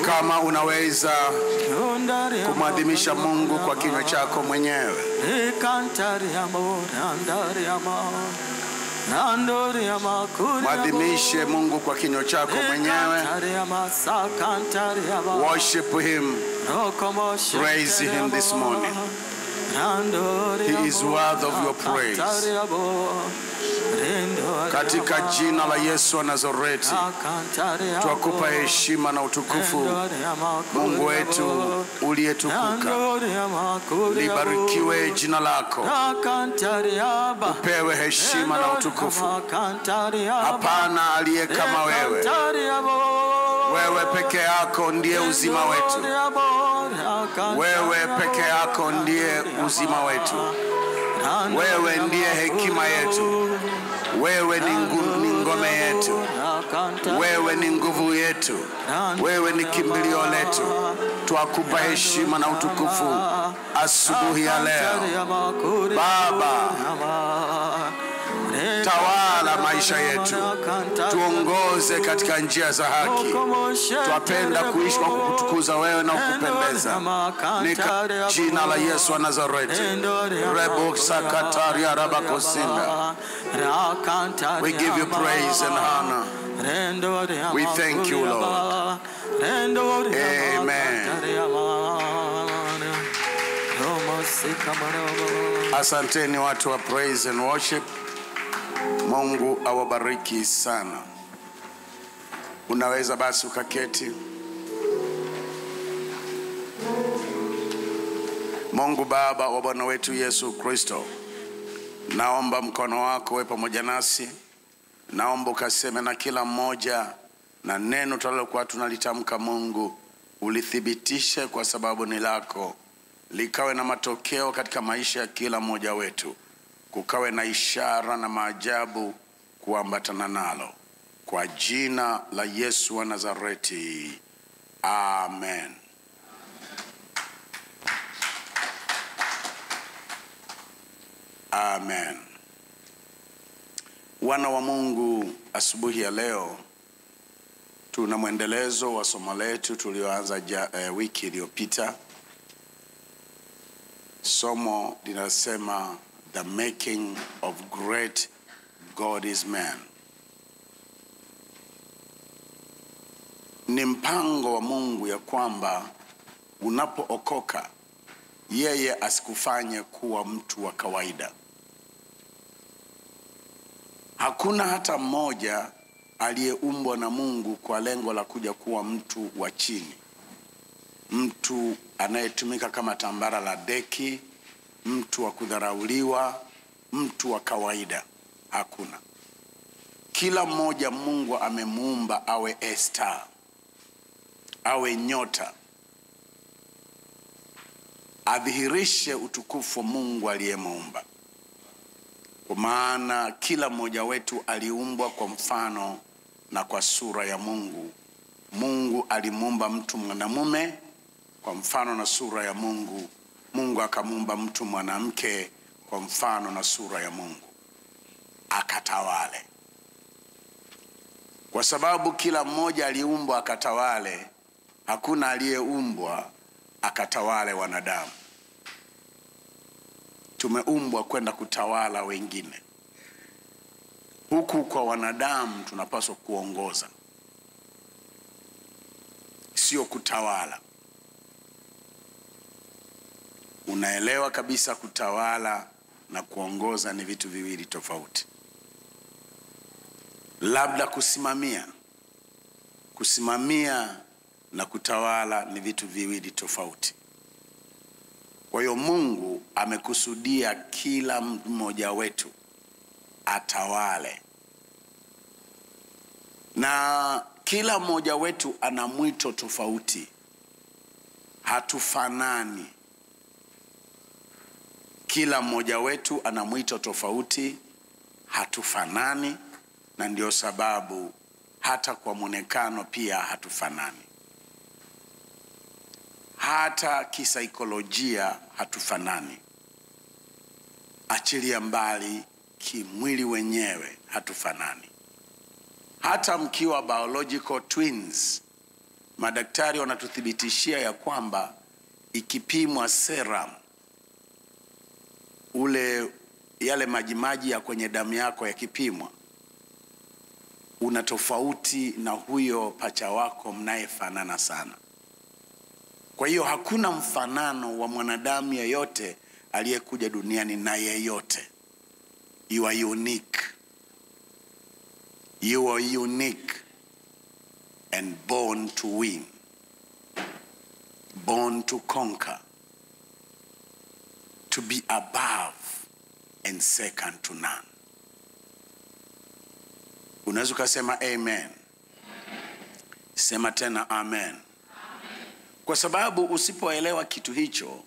Kama unaweza kumadhimisha Mungu kwa kinywa chako mwenyewe, madhimishe Mungu kwa kinywa chako mwenyewe. Worship him, praise him this morning. He is worthy of your praise. Katika jina la Yesu wa Nazareti, twakupa heshima na utukufu. Mungu wetu uliyetukuka, libarikiwe jina lako. Upewe heshima na utukufu. Hapana aliye kama wewe. Wewe peke yako ndiye uzima wetu. Wewe peke yako ndiye uzima wetu. Wewe ndiye hekima yetu. Wewe ni ngome yetu. Wewe ni nguvu yetu. Wewe ni kimbilio letu. Twakupa heshima na utukufu asubuhi ya leo. Baba, tawala maisha yetu. Tuongoze katika njia za haki. Twapenda kuishi kwa kukutukuza wewe na kukupendeza. Ni jina la Yesu wa Nazareti. Rebo sakataria rabakosinda. We give you praise and honor. We thank you, Lord. Amen. Asanteni watu wa praise and worship. Mungu awabariki sana. Unaweza basi ukaketi. Mungu Baba wa Bwana wetu Yesu Kristo, naomba mkono wako uwe pamoja nasi. Naomba ukaseme na kila mmoja, na neno tutalokuwa tunalitamka Mungu ulithibitishe kwa sababu ni lako. Likawe na matokeo katika maisha ya kila mmoja wetu. Kukawe na ishara na maajabu kuambatana nalo. Kwa jina la Yesu wa Nazareti. Amen. Amen. Wana wa Mungu, asubuhi ya leo tuna mwendelezo wa somo letu tulioanza wiki iliyopita. Somo linasema the making of great God is man. Ni mpango wa Mungu ya kwamba unapookoka yeye asikufanye kuwa mtu wa kawaida. Hakuna hata mmoja aliyeumbwa na Mungu kwa lengo la kuja kuwa mtu wa chini. Mtu anayetumika kama tambara la deki, mtu wa kudharauliwa, mtu wa kawaida. Hakuna. Kila mmoja Mungu amemuumba awe star, awe nyota, adhihirishe utukufu wa Mungu aliyemuumba. Kwa maana kila mmoja wetu aliumbwa kwa mfano na kwa sura ya Mungu. Mungu alimuumba mtu mwanamume kwa mfano na sura ya Mungu. Mungu akamuumba mtu mwanamke kwa mfano na sura ya Mungu. Akatawale. Kwa sababu kila mmoja aliumbwa akatawale, hakuna aliyeumbwa akatawale wanadamu. Tumeumbwa kwenda kutawala wengine. Huku kwa wanadamu tunapaswa kuongoza, sio kutawala. Unaelewa kabisa kutawala na kuongoza ni vitu viwili tofauti. Labda kusimamia na kutawala ni vitu viwili tofauti. Kwa hiyo Mungu amekusudia kila mmoja wetu atawale. Na kila mmoja wetu ana mwito tofauti. Hatufanani. Kila mmoja wetu ana mwito tofauti, hatufanani, na ndio sababu hata kwa muonekano pia hatufanani. Hata kisaikolojia hatufanani. Achilia mbali kimwili wenyewe hatufanani. hata mkiwa biological twins, madaktari wanatuthibitishia ya kwamba ikipimwa serum, yale majimaji ya kwenye damu yako yakipimwa, una tofauti na huyo pacha wako mnayefanana sana. Kwa hiyo hakuna mfanano wa mwanadamu yeyote aliyekuja duniani na yeyote. You are unique. You are unique and born to win. Born to conquer. To be above and second to none. Unaweza kusema amen. Sema tena amen. Kwa sababu usipoelewa kitu hicho,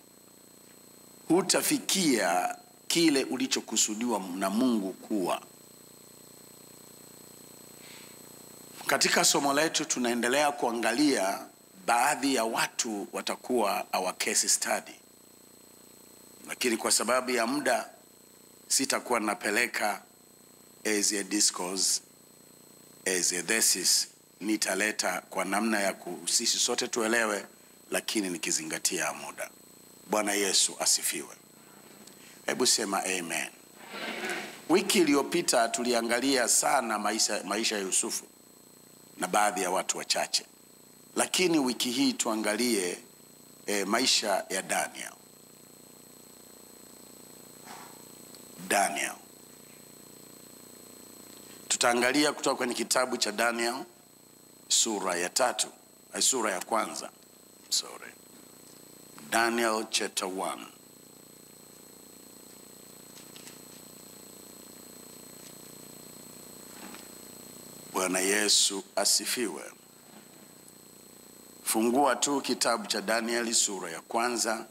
hutafikia kile ulichokusudiwa na Mungu kuwa. Katika somo letu tunaendelea kuangalia baadhi ya watu watakuwa our case study. Lakini kwa sababu ya muda sitakuwa napeleka as a discourse, as a thesis. Nitaleta kwa namna ya sisi sote tuelewe, lakini nikizingatia muda. Bwana Yesu asifiwe. Hebu sema amen. Wiki iliyopita tuliangalia sana maisha ya Yusufu na baadhi ya watu wachache. Lakini wiki hii tuangalie maisha ya Daniel. Tutaangalia kutoka kwenye kitabu cha Daniel sura ya kwanza. Daniel chapter 1. Bwana Yesu asifiwe. Fungua tu kitabu cha Daniel sura ya kwanza.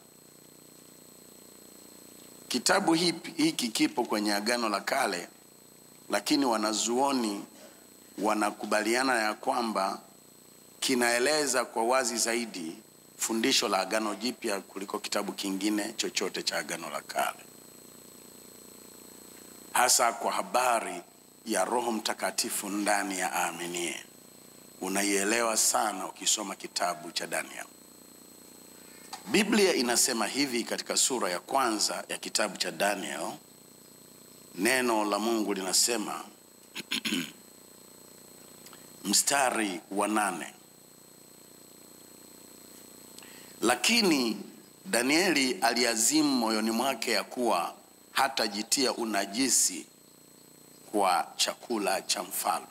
Kitabu hiki kipo kwenye Agano la Kale, lakini wanazuoni wanakubaliana ya kwamba kinaeleza kwa wazi zaidi fundisho la Agano Jipya kuliko kitabu kingine chochote cha Agano la Kale. Hasa kwa habari ya Roho Mtakatifu ndani ya aaminie. Unaielewa sana ukisoma kitabu cha Daniel. Biblia inasema hivi katika sura ya kwanza ya kitabu cha Daniel. Neno la Mungu linasema mstari wa 8. Lakini Danieli aliazimu moyoni mwake ya kuwa hatajitia unajisi kwa chakula cha mfalme.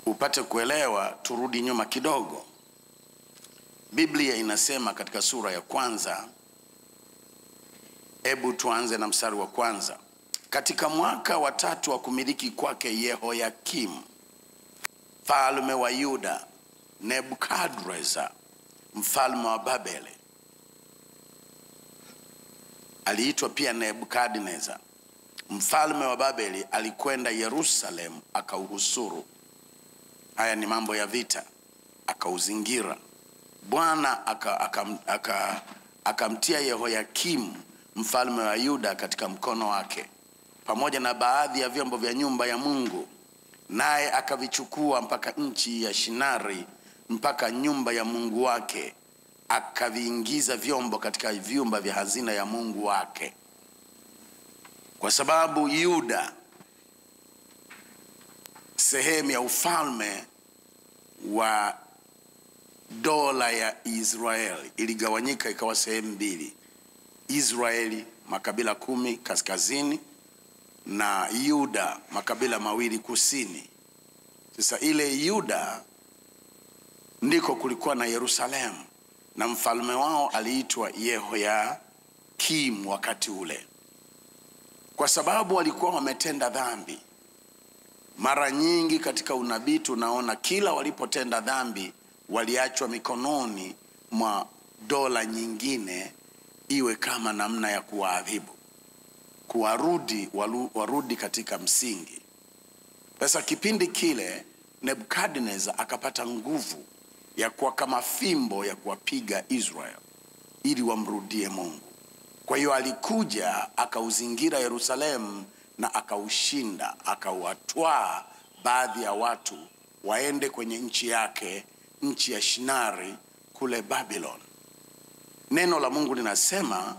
Upate kuelewa, turudi nyuma kidogo. Biblia inasema katika sura ya kwanza, hebu tuanze na mstari wa kwanza. Katika mwaka wa 3 wa kumiliki kwake Yehoyakim, mfalme wa Yuda, Nebukadreza, mfalme wa Babeli, aliitwa pia Nebukadneza, mfalme wa Babeli, alikwenda Yerusalem akauhusuru. Haya ni mambo ya vita. Akauzingira. Bwana akamtia Yehoyakim mfalme wa Yuda katika mkono wake, pamoja na baadhi ya vyombo vya nyumba ya Mungu, naye akavichukua mpaka nchi ya Shinari, mpaka nyumba ya Mungu wake, akaviingiza vyombo katika vyumba vya hazina ya Mungu wake. Kwa sababu Yuda, sehemu ya ufalme wa dola ya Israeli, iligawanyika ikawa sehemu mbili. Israeli makabila 10 kaskazini, na Yuda makabila 2 kusini. Sasa ile Yuda ndiko kulikuwa na Yerusalemu, na mfalme wao aliitwa Yehoyakim wakati ule. Kwa sababu walikuwa wametenda dhambi. Mara nyingi katika unabii tunaona kila walipotenda dhambi waliachwa mikononi mwa dola nyingine, iwe kama namna ya kuwaadhibu, warudi katika msingi. Sasa kipindi kile Nebukadneza akapata nguvu ya kuwa kama fimbo ya kuwapiga Israel ili wamrudie Mungu. Kwa hiyo alikuja akauzingira Yerusalemu na akaushinda, akawatwaa baadhi ya watu waende kwenye nchi yake, nchi ya Shinari kule Babylon. Neno la Mungu linasema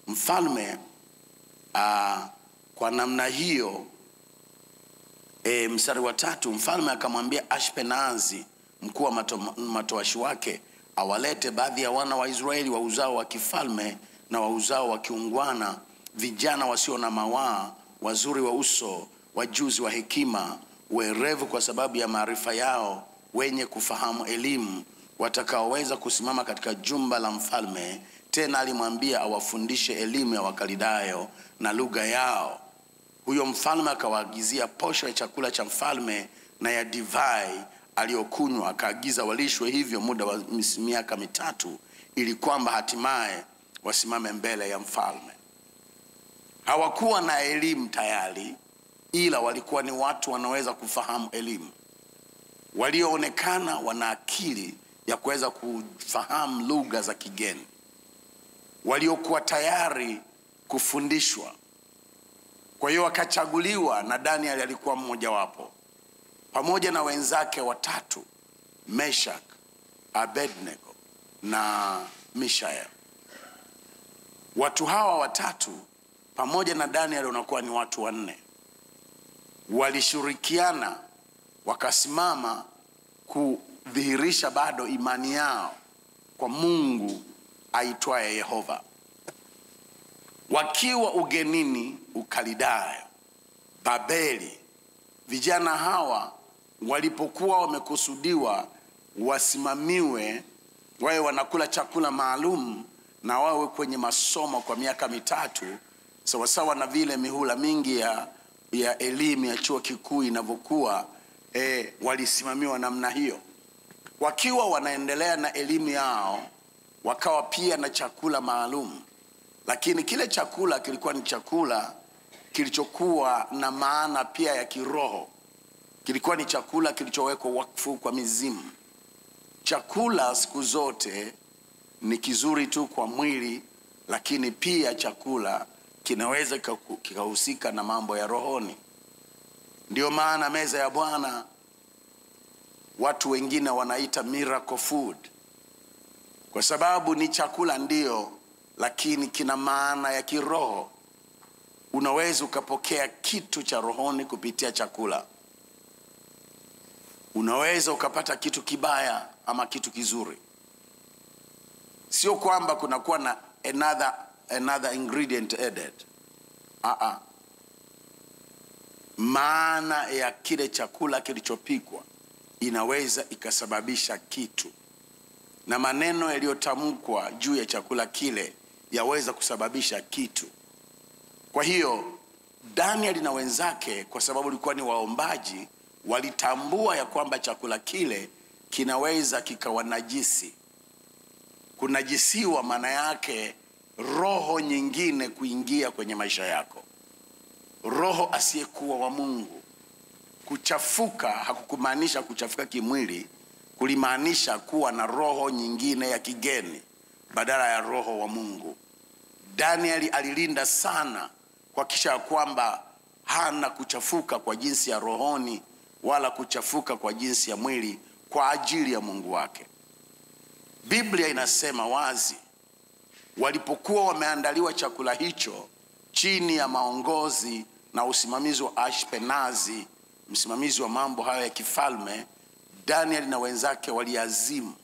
mfalme kwa namna hiyo, mstari wa 3, mfalme akamwambia Ashpenazi mkuu wa matowashi wake awalete baadhi ya wana wa Israeli wa uzao wa kifalme na wa uzao wa kiungwana, vijana wasio na mawaa, wazuri wa uso, wajuzi wa hekima, werevu kwa sababu ya maarifa yao, wenye kufahamu elimu, watakaoweza kusimama katika jumba la mfalme. Tena alimwambia awafundishe elimu ya Wakaldayo na lugha yao. Huyo mfalme akawaagizia posho ya chakula cha mfalme na ya divai aliyokunywa, akaagiza walishwe hivyo muda wa miaka 3, ili kwamba hatimaye wasimame mbele ya mfalme. Hawakuwa na elimu tayari, ila walikuwa ni watu wanaweza kufahamu elimu, walioonekana wana akili ya kuweza kufahamu lugha za kigeni, waliokuwa tayari kufundishwa. Kwa hiyo wakachaguliwa, na Daniel alikuwa mmoja wapo, pamoja na wenzake 3, Meshach, Abednego na Mishael. Watu hawa 3 pamoja na Daniel wanakuwa ni watu 4. Walishirikiana, wakasimama kudhihirisha bado imani yao kwa Mungu aitwaye Yehova. Wakiwa ugenini Ukaldayo, Babeli, vijana hawa walipokuwa wamekusudiwa wasimamiwe, wawe wanakula chakula maalum na wawe kwenye masomo kwa miaka 3, sawasawa na vile mihula mingi ya elimu ya chuo kikuu inavyokuwa, walisimamiwa namna hiyo. Wakiwa wanaendelea na elimu yao, wakawa pia na chakula maalum, lakini kile chakula kilikuwa ni chakula kilichokuwa na maana pia ya kiroho. Kilikuwa ni chakula kilichowekwa wakfu kwa mizimu. Chakula siku zote ni kizuri tu kwa mwili, lakini pia chakula kinaweza kikahusika na mambo ya rohoni. Ndio maana meza ya Bwana watu wengine wanaita miracle food, kwa sababu ni chakula ndio, lakini kina maana ya kiroho. Unaweza ukapokea kitu cha rohoni kupitia chakula. Unaweza ukapata kitu kibaya ama kitu kizuri. Sio kwamba kunakuwa na another ingredient added. Maana ya kile chakula kilichopikwa inaweza ikasababisha kitu, na maneno yaliyotamkwa juu ya chakula kile yaweza kusababisha kitu. Kwa hiyo Daniel na wenzake, kwa sababu walikuwa ni waombaji, walitambua ya kwamba chakula kile kinaweza kikawanajisi. Kunajisiwa maana yake roho nyingine kuingia kwenye maisha yako, roho asiyekuwa wa Mungu. Kuchafuka hakukumaanisha kuchafuka kimwili, kulimaanisha kuwa na roho nyingine ya kigeni badala ya roho wa Mungu. Daniel alilinda sana kuhakikisha kwamba hana kuchafuka kwa jinsi ya rohoni wala kuchafuka kwa jinsi ya mwili kwa ajili ya Mungu wake. Biblia inasema wazi, walipokuwa wameandaliwa chakula hicho chini ya maongozi na usimamizi wa Ashpenazi, msimamizi wa mambo haya ya kifalme, Daniel na wenzake waliazimu.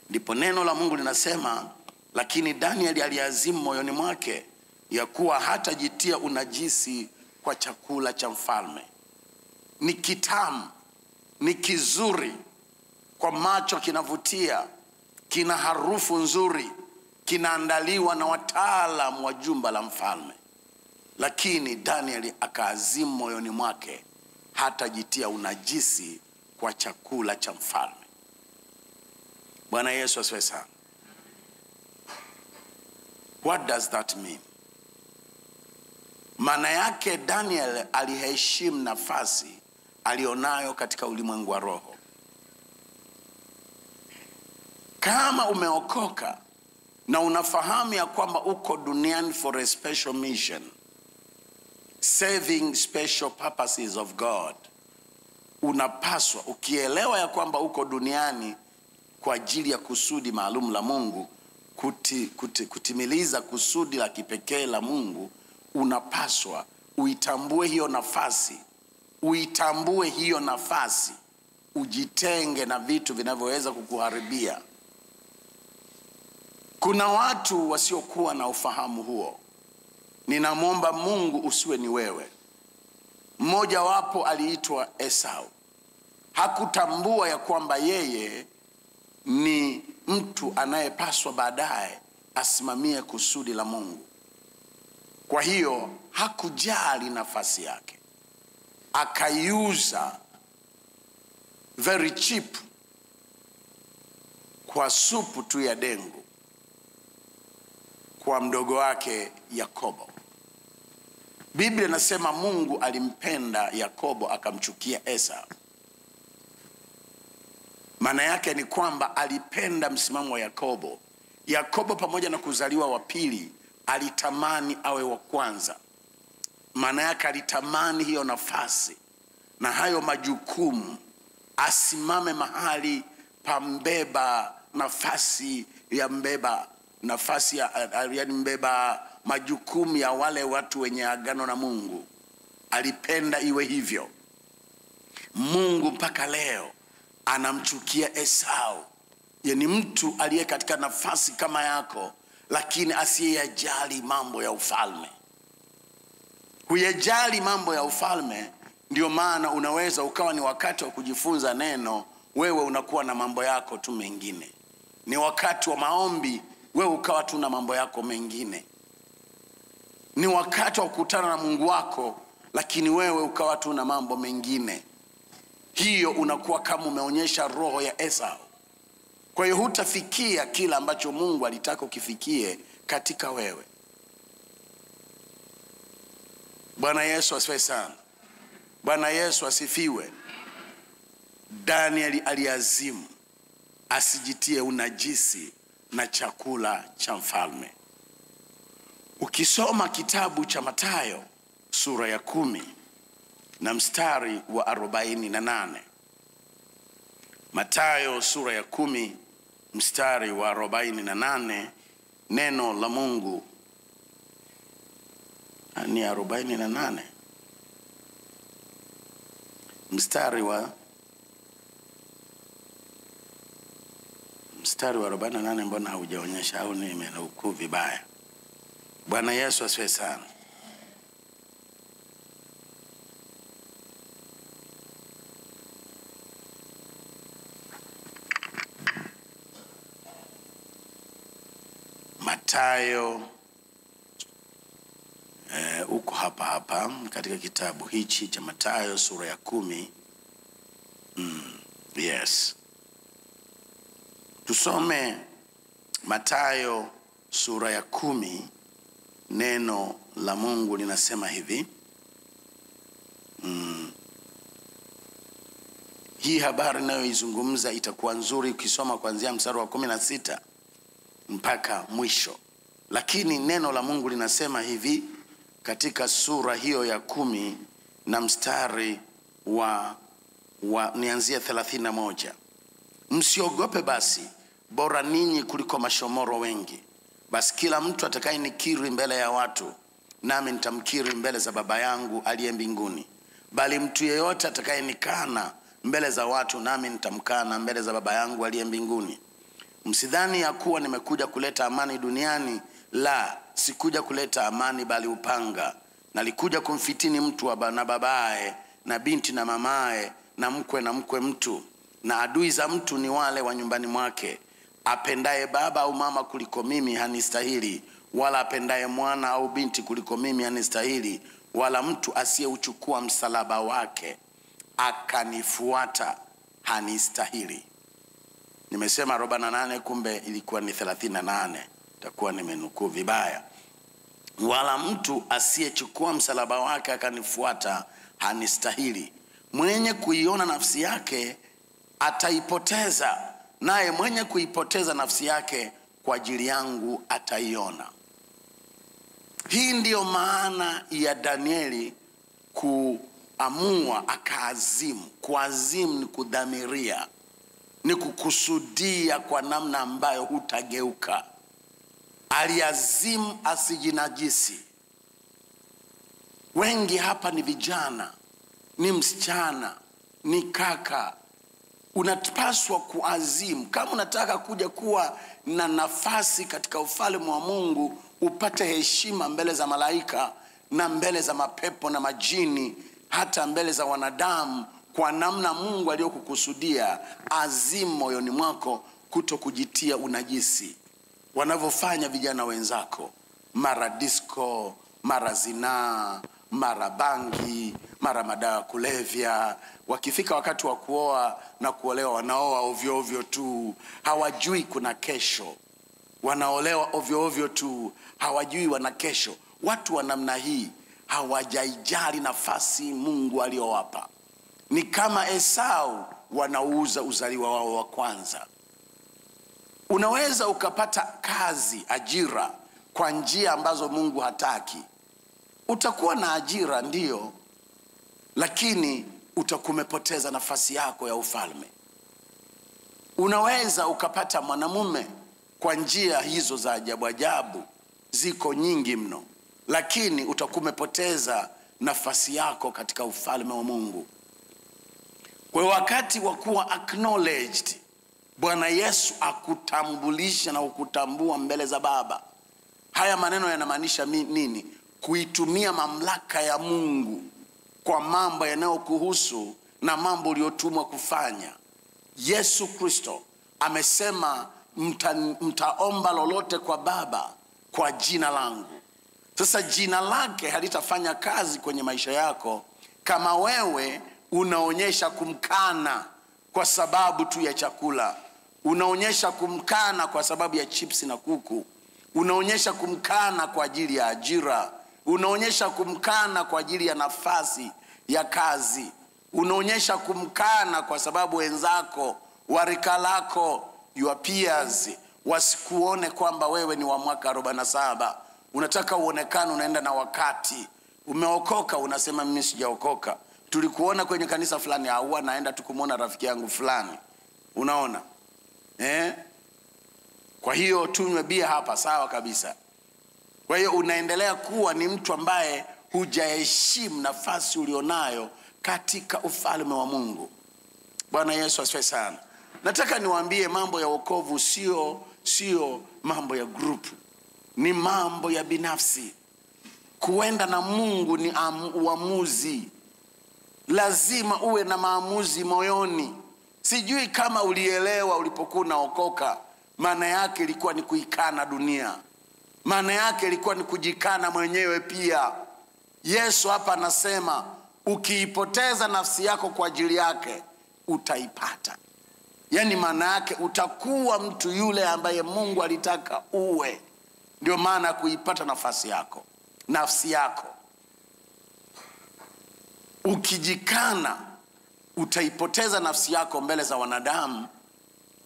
Ndipo neno la Mungu linasema, lakini Daniel aliazimu moyoni mwake ya kuwa hatajitia unajisi kwa chakula cha mfalme. Ni kitamu, ni kizuri kwa macho, kinavutia, kina harufu nzuri, kinaandaliwa na wataalamu wa jumba la mfalme. Lakini Daniel akaazimu moyoni mwake hatajitia unajisi kwa chakula cha mfalme. Bwana Yesu asifiwe sana. What does that mean? Maana yake Daniel aliheshimu nafasi alionayo katika ulimwengu wa roho. Kama umeokoka na unafahamu ya kwamba uko duniani for a special mission, serving special purposes of God. Unapaswa, ukielewa ya kwamba uko duniani kwa ajili ya kusudi maalum la Mungu, kutimiliza kusudi la kipekee la Mungu, unapaswa uitambue hiyo nafasi. Uitambue hiyo nafasi. Ujitenge na vitu vinavyoweza kukuharibia. Kuna watu wasiokuwa na ufahamu huo. Ninamwomba Mungu usiwe ni wewe. Mmoja wapo aliitwa Esau. Hakutambua ya kwamba yeye ni mtu anayepaswa baadaye asimamie kusudi la Mungu. Kwa hiyo hakujali nafasi yake. Akaiuza very cheap kwa supu tu ya dengu kwa mdogo wake Yakobo. Biblia inasema Mungu alimpenda Yakobo akamchukia Esau. Maana yake ni kwamba alipenda msimamo wa Yakobo. Yakobo pamoja na kuzaliwa wa pili alitamani awe wa kwanza. Maana yake alitamani hiyo nafasi na hayo majukumu, asimame mahali pambeba nafasi ya mbeba, nafasi ya mbeba majukumu ya wale watu wenye agano na Mungu. Alipenda iwe hivyo. Mungu mpaka leo anamchukia Esau. Yaani mtu aliye katika nafasi kama yako lakini asiyejali mambo ya ufalme. Huyajali mambo ya ufalme, ndio maana unaweza ukawa ni wakati wa kujifunza neno, wewe unakuwa na mambo yako tu mengine. Ni wakati wa maombi, wewe ukawa tu na mambo yako mengine. Ni wakati wa kukutana na Mungu wako, lakini wewe ukawa tu na mambo mengine. Hiyo unakuwa kama umeonyesha roho ya Esau. Kwa hiyo hutafikia kila ambacho Mungu alitaka ukifikie katika wewe. Bwana Yesu asifiwe sana. Bwana Yesu asifiwe. Danieli aliazimu asijitie unajisi na chakula cha mfalme. Ukisoma kitabu cha Mathayo sura ya 10 na mstari wa 48. Mathayo sura ya 10 mstari wa 48, neno la Mungu ni 48 mstari wa 48. Mbona haujaonyesha au nimenukuu vibaya? Bwana Yesu asifiwe sana. Mathayo uko hapa katika kitabu hichi cha Mathayo sura ya 10. Yes. Tusome Mathayo sura ya 10. Neno la Mungu linasema hivi. Hii habari ninayoizungumza itakuwa nzuri ukisoma kuanzia mstari wa 16 mpaka mwisho. Lakini neno la Mungu linasema hivi katika sura hiyo ya 10 na mstari wa nianzia 31. Msiogope basi, bora ninyi kuliko mashomoro wengi. Basi kila mtu atakayenikiri mbele ya watu, nami nitamkiri mbele za Baba yangu aliye mbinguni. Bali mtu yeyote atakayenikana mbele za watu, nami nitamkana mbele za Baba yangu aliye mbinguni. Msidhani ya kuwa nimekuja kuleta amani duniani. La, sikuja kuleta amani bali upanga. Nalikuja kumfitini mtu na babaye na binti na mamaye na mkwe mtu. Na adui za mtu ni wale wa nyumbani mwake. Apendaye baba au mama kuliko mimi hanistahili, wala apendaye mwana au binti kuliko mimi hanistahili, wala mtu asiyeuchukua msalaba wake akanifuata hanistahili. Nimesema 48, kumbe ilikuwa ni 38. Takuwa nimenukuu vibaya. Wala mtu asiyechukua msalaba wake akanifuata hanistahili. Mwenye kuiona nafsi yake ataipoteza, naye mwenye kuipoteza nafsi yake kwa ajili yangu ataiona. Hii ndiyo maana ya Danieli kuamua akaazimu. Kuazimu ni kudhamiria, ni kukusudia kwa namna ambayo hutageuka. Aliazimu asijinajisi. Wengi hapa ni vijana, ni msichana, ni kaka. Unapaswa kuazimu kama unataka kuja kuwa na nafasi katika ufalme wa Mungu, upate heshima mbele za malaika na mbele za mapepo na majini, hata mbele za wanadamu, kwa namna Mungu aliyokukusudia. Azimu moyoni mwako kutokujitia unajisi wanavyofanya vijana wenzako, mara disco, mara zinaa, mara bangi, mara madawa kulevya. Wakifika wakati wa kuoa na kuolewa, wanaoa ovyo ovyo tu, hawajui kuna kesho. Wanaolewa ovyo ovyo tu, hawajui wana kesho. Watu wa namna hii hawajaijali nafasi Mungu aliyowapa. Ni kama Esau, wanauza uzaliwa wao wa kwanza. Unaweza ukapata kazi, ajira, kwa njia ambazo Mungu hataki. Utakuwa na ajira ndiyo, lakini utakumepoteza nafasi yako ya ufalme. Unaweza ukapata mwanamume kwa njia hizo za ajabu ajabu, ziko nyingi mno, lakini utakumepoteza nafasi yako katika ufalme wa Mungu. Kwa wakati wa kuwa acknowledged, Bwana Yesu akutambulisha na ukutambua mbele za Baba. Haya maneno yanamaanisha nini? Kuitumia mamlaka ya Mungu kwa mambo yanayokuhusu na mambo uliyotumwa kufanya. Yesu Kristo amesema mtaomba lolote kwa Baba kwa jina langu. Sasa jina lake halitafanya kazi kwenye maisha yako kama wewe unaonyesha kumkana kwa sababu tu ya chakula. Unaonyesha kumkana kwa sababu ya chipsi na kuku. Unaonyesha kumkana kwa ajili ya ajira. Unaonyesha kumkana kwa ajili ya nafasi ya kazi. Unaonyesha kumkana kwa sababu wenzako, warika lako, your peers, wasikuone kwamba wewe ni wa mwaka 47. Unataka uonekane unaenda na wakati. Umeokoka, unasema mimi sijaokoka. Tulikuona kwenye kanisa fulani, au naenda tukumuona rafiki yangu fulani. Unaona? Kwa hiyo tunywe bia hapa, sawa kabisa. Kwa hiyo unaendelea kuwa ni mtu ambaye hujaheshimu nafasi ulionayo katika ufalme wa Mungu. Bwana Yesu asifiwe sana. Nataka niwaambie mambo ya wokovu sio mambo ya group. Ni mambo ya binafsi. Kuenda na Mungu ni uamuzi. Lazima uwe na maamuzi moyoni. Sijui kama ulielewa ulipokuwa unaokoka, maana yake ilikuwa ni kuikana dunia. Maana yake ilikuwa ni kujikana mwenyewe pia. Yesu hapa anasema ukiipoteza nafsi yako kwa ajili yake utaipata. Yaani maana yake utakuwa mtu yule ambaye Mungu alitaka uwe. Ndio maana kuipata nafsi yako. Ukijikana utaipoteza nafsi yako mbele za wanadamu,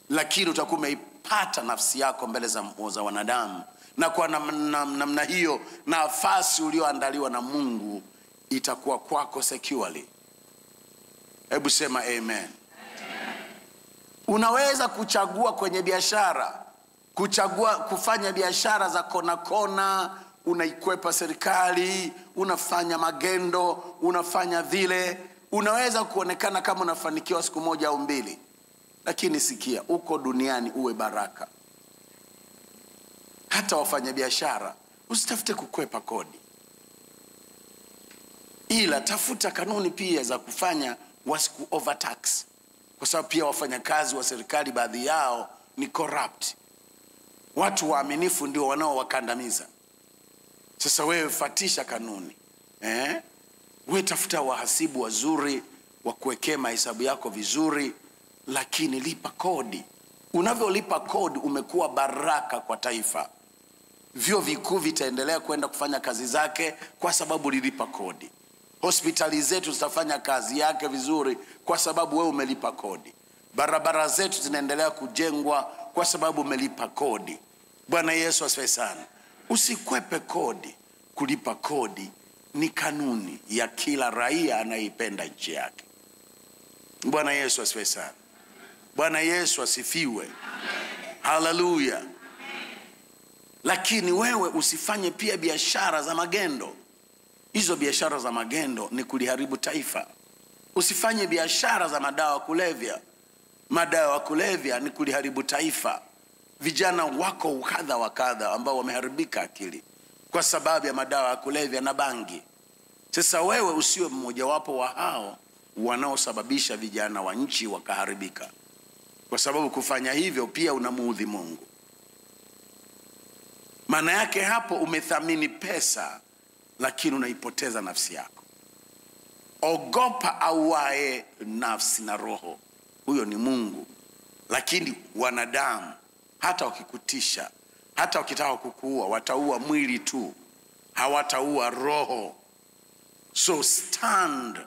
lakini utakuwa umeipata nafsi yako mbele za wanadamu. Na kwa namna hiyo nafasi ulioandaliwa na Mungu itakuwa kwako securely. Hebu sema amen. Unaweza kuchagua kwenye biashara, kufanya biashara za kona, unaikwepa serikali, unafanya magendo, unafanya vile. Unaweza kuonekana kama unafanikiwa siku moja au mbili, lakini sikia, uko duniani uwe baraka. Hata wafanya biashara usitafute kukwepa kodi, ila tafuta kanuni pia za kufanya wasiku overtax, kwa sababu pia wafanyakazi wa serikali baadhi yao ni corrupt. Watu waaminifu ndio wanaowakandamiza. Sasa wewe fatisha kanuni. Wewe tafuta wahasibu wazuri wa kuwekea mahesabu yako vizuri, lakini lipa kodi. Unavyolipa kodi umekuwa baraka kwa taifa. Vyuo vikuu vitaendelea kwenda kufanya kazi zake kwa sababu ulilipa kodi. Hospitali zetu zitafanya kazi yake vizuri kwa sababu wewe umelipa kodi. Barabara zetu zinaendelea kujengwa kwa sababu umelipa kodi. Bwana Yesu asifiwe sana. Usikwepe kodi. kulipa kodi ni kanuni ya kila raia anayeipenda nchi yake. Bwana Yesu asifiwe sana. Bwana Yesu asifiwe. Haleluya. Lakini wewe usifanye pia biashara za magendo. Hizo biashara za magendo ni kuliharibu taifa. Usifanye biashara za madawa kulevya. Madawa kulevya ni kuliharibu taifa. Vijana wako kadha wa kadha ambao wameharibika akili kwa sababu ya madawa ya kulevya na bangi. Sasa wewe usiwe mmoja wapo wa hao wanaosababisha vijana wa nchi wakaharibika, kwa sababu kufanya hivyo pia unamuudhi Mungu. Maana yake hapo umethamini pesa lakini unaipoteza nafsi yako. Ogopa auae nafsi na roho, huyo ni Mungu. Lakini wanadamu hata wakikutisha, hata wakitaka kukuua, wataua mwili tu, hawataua roho. So stand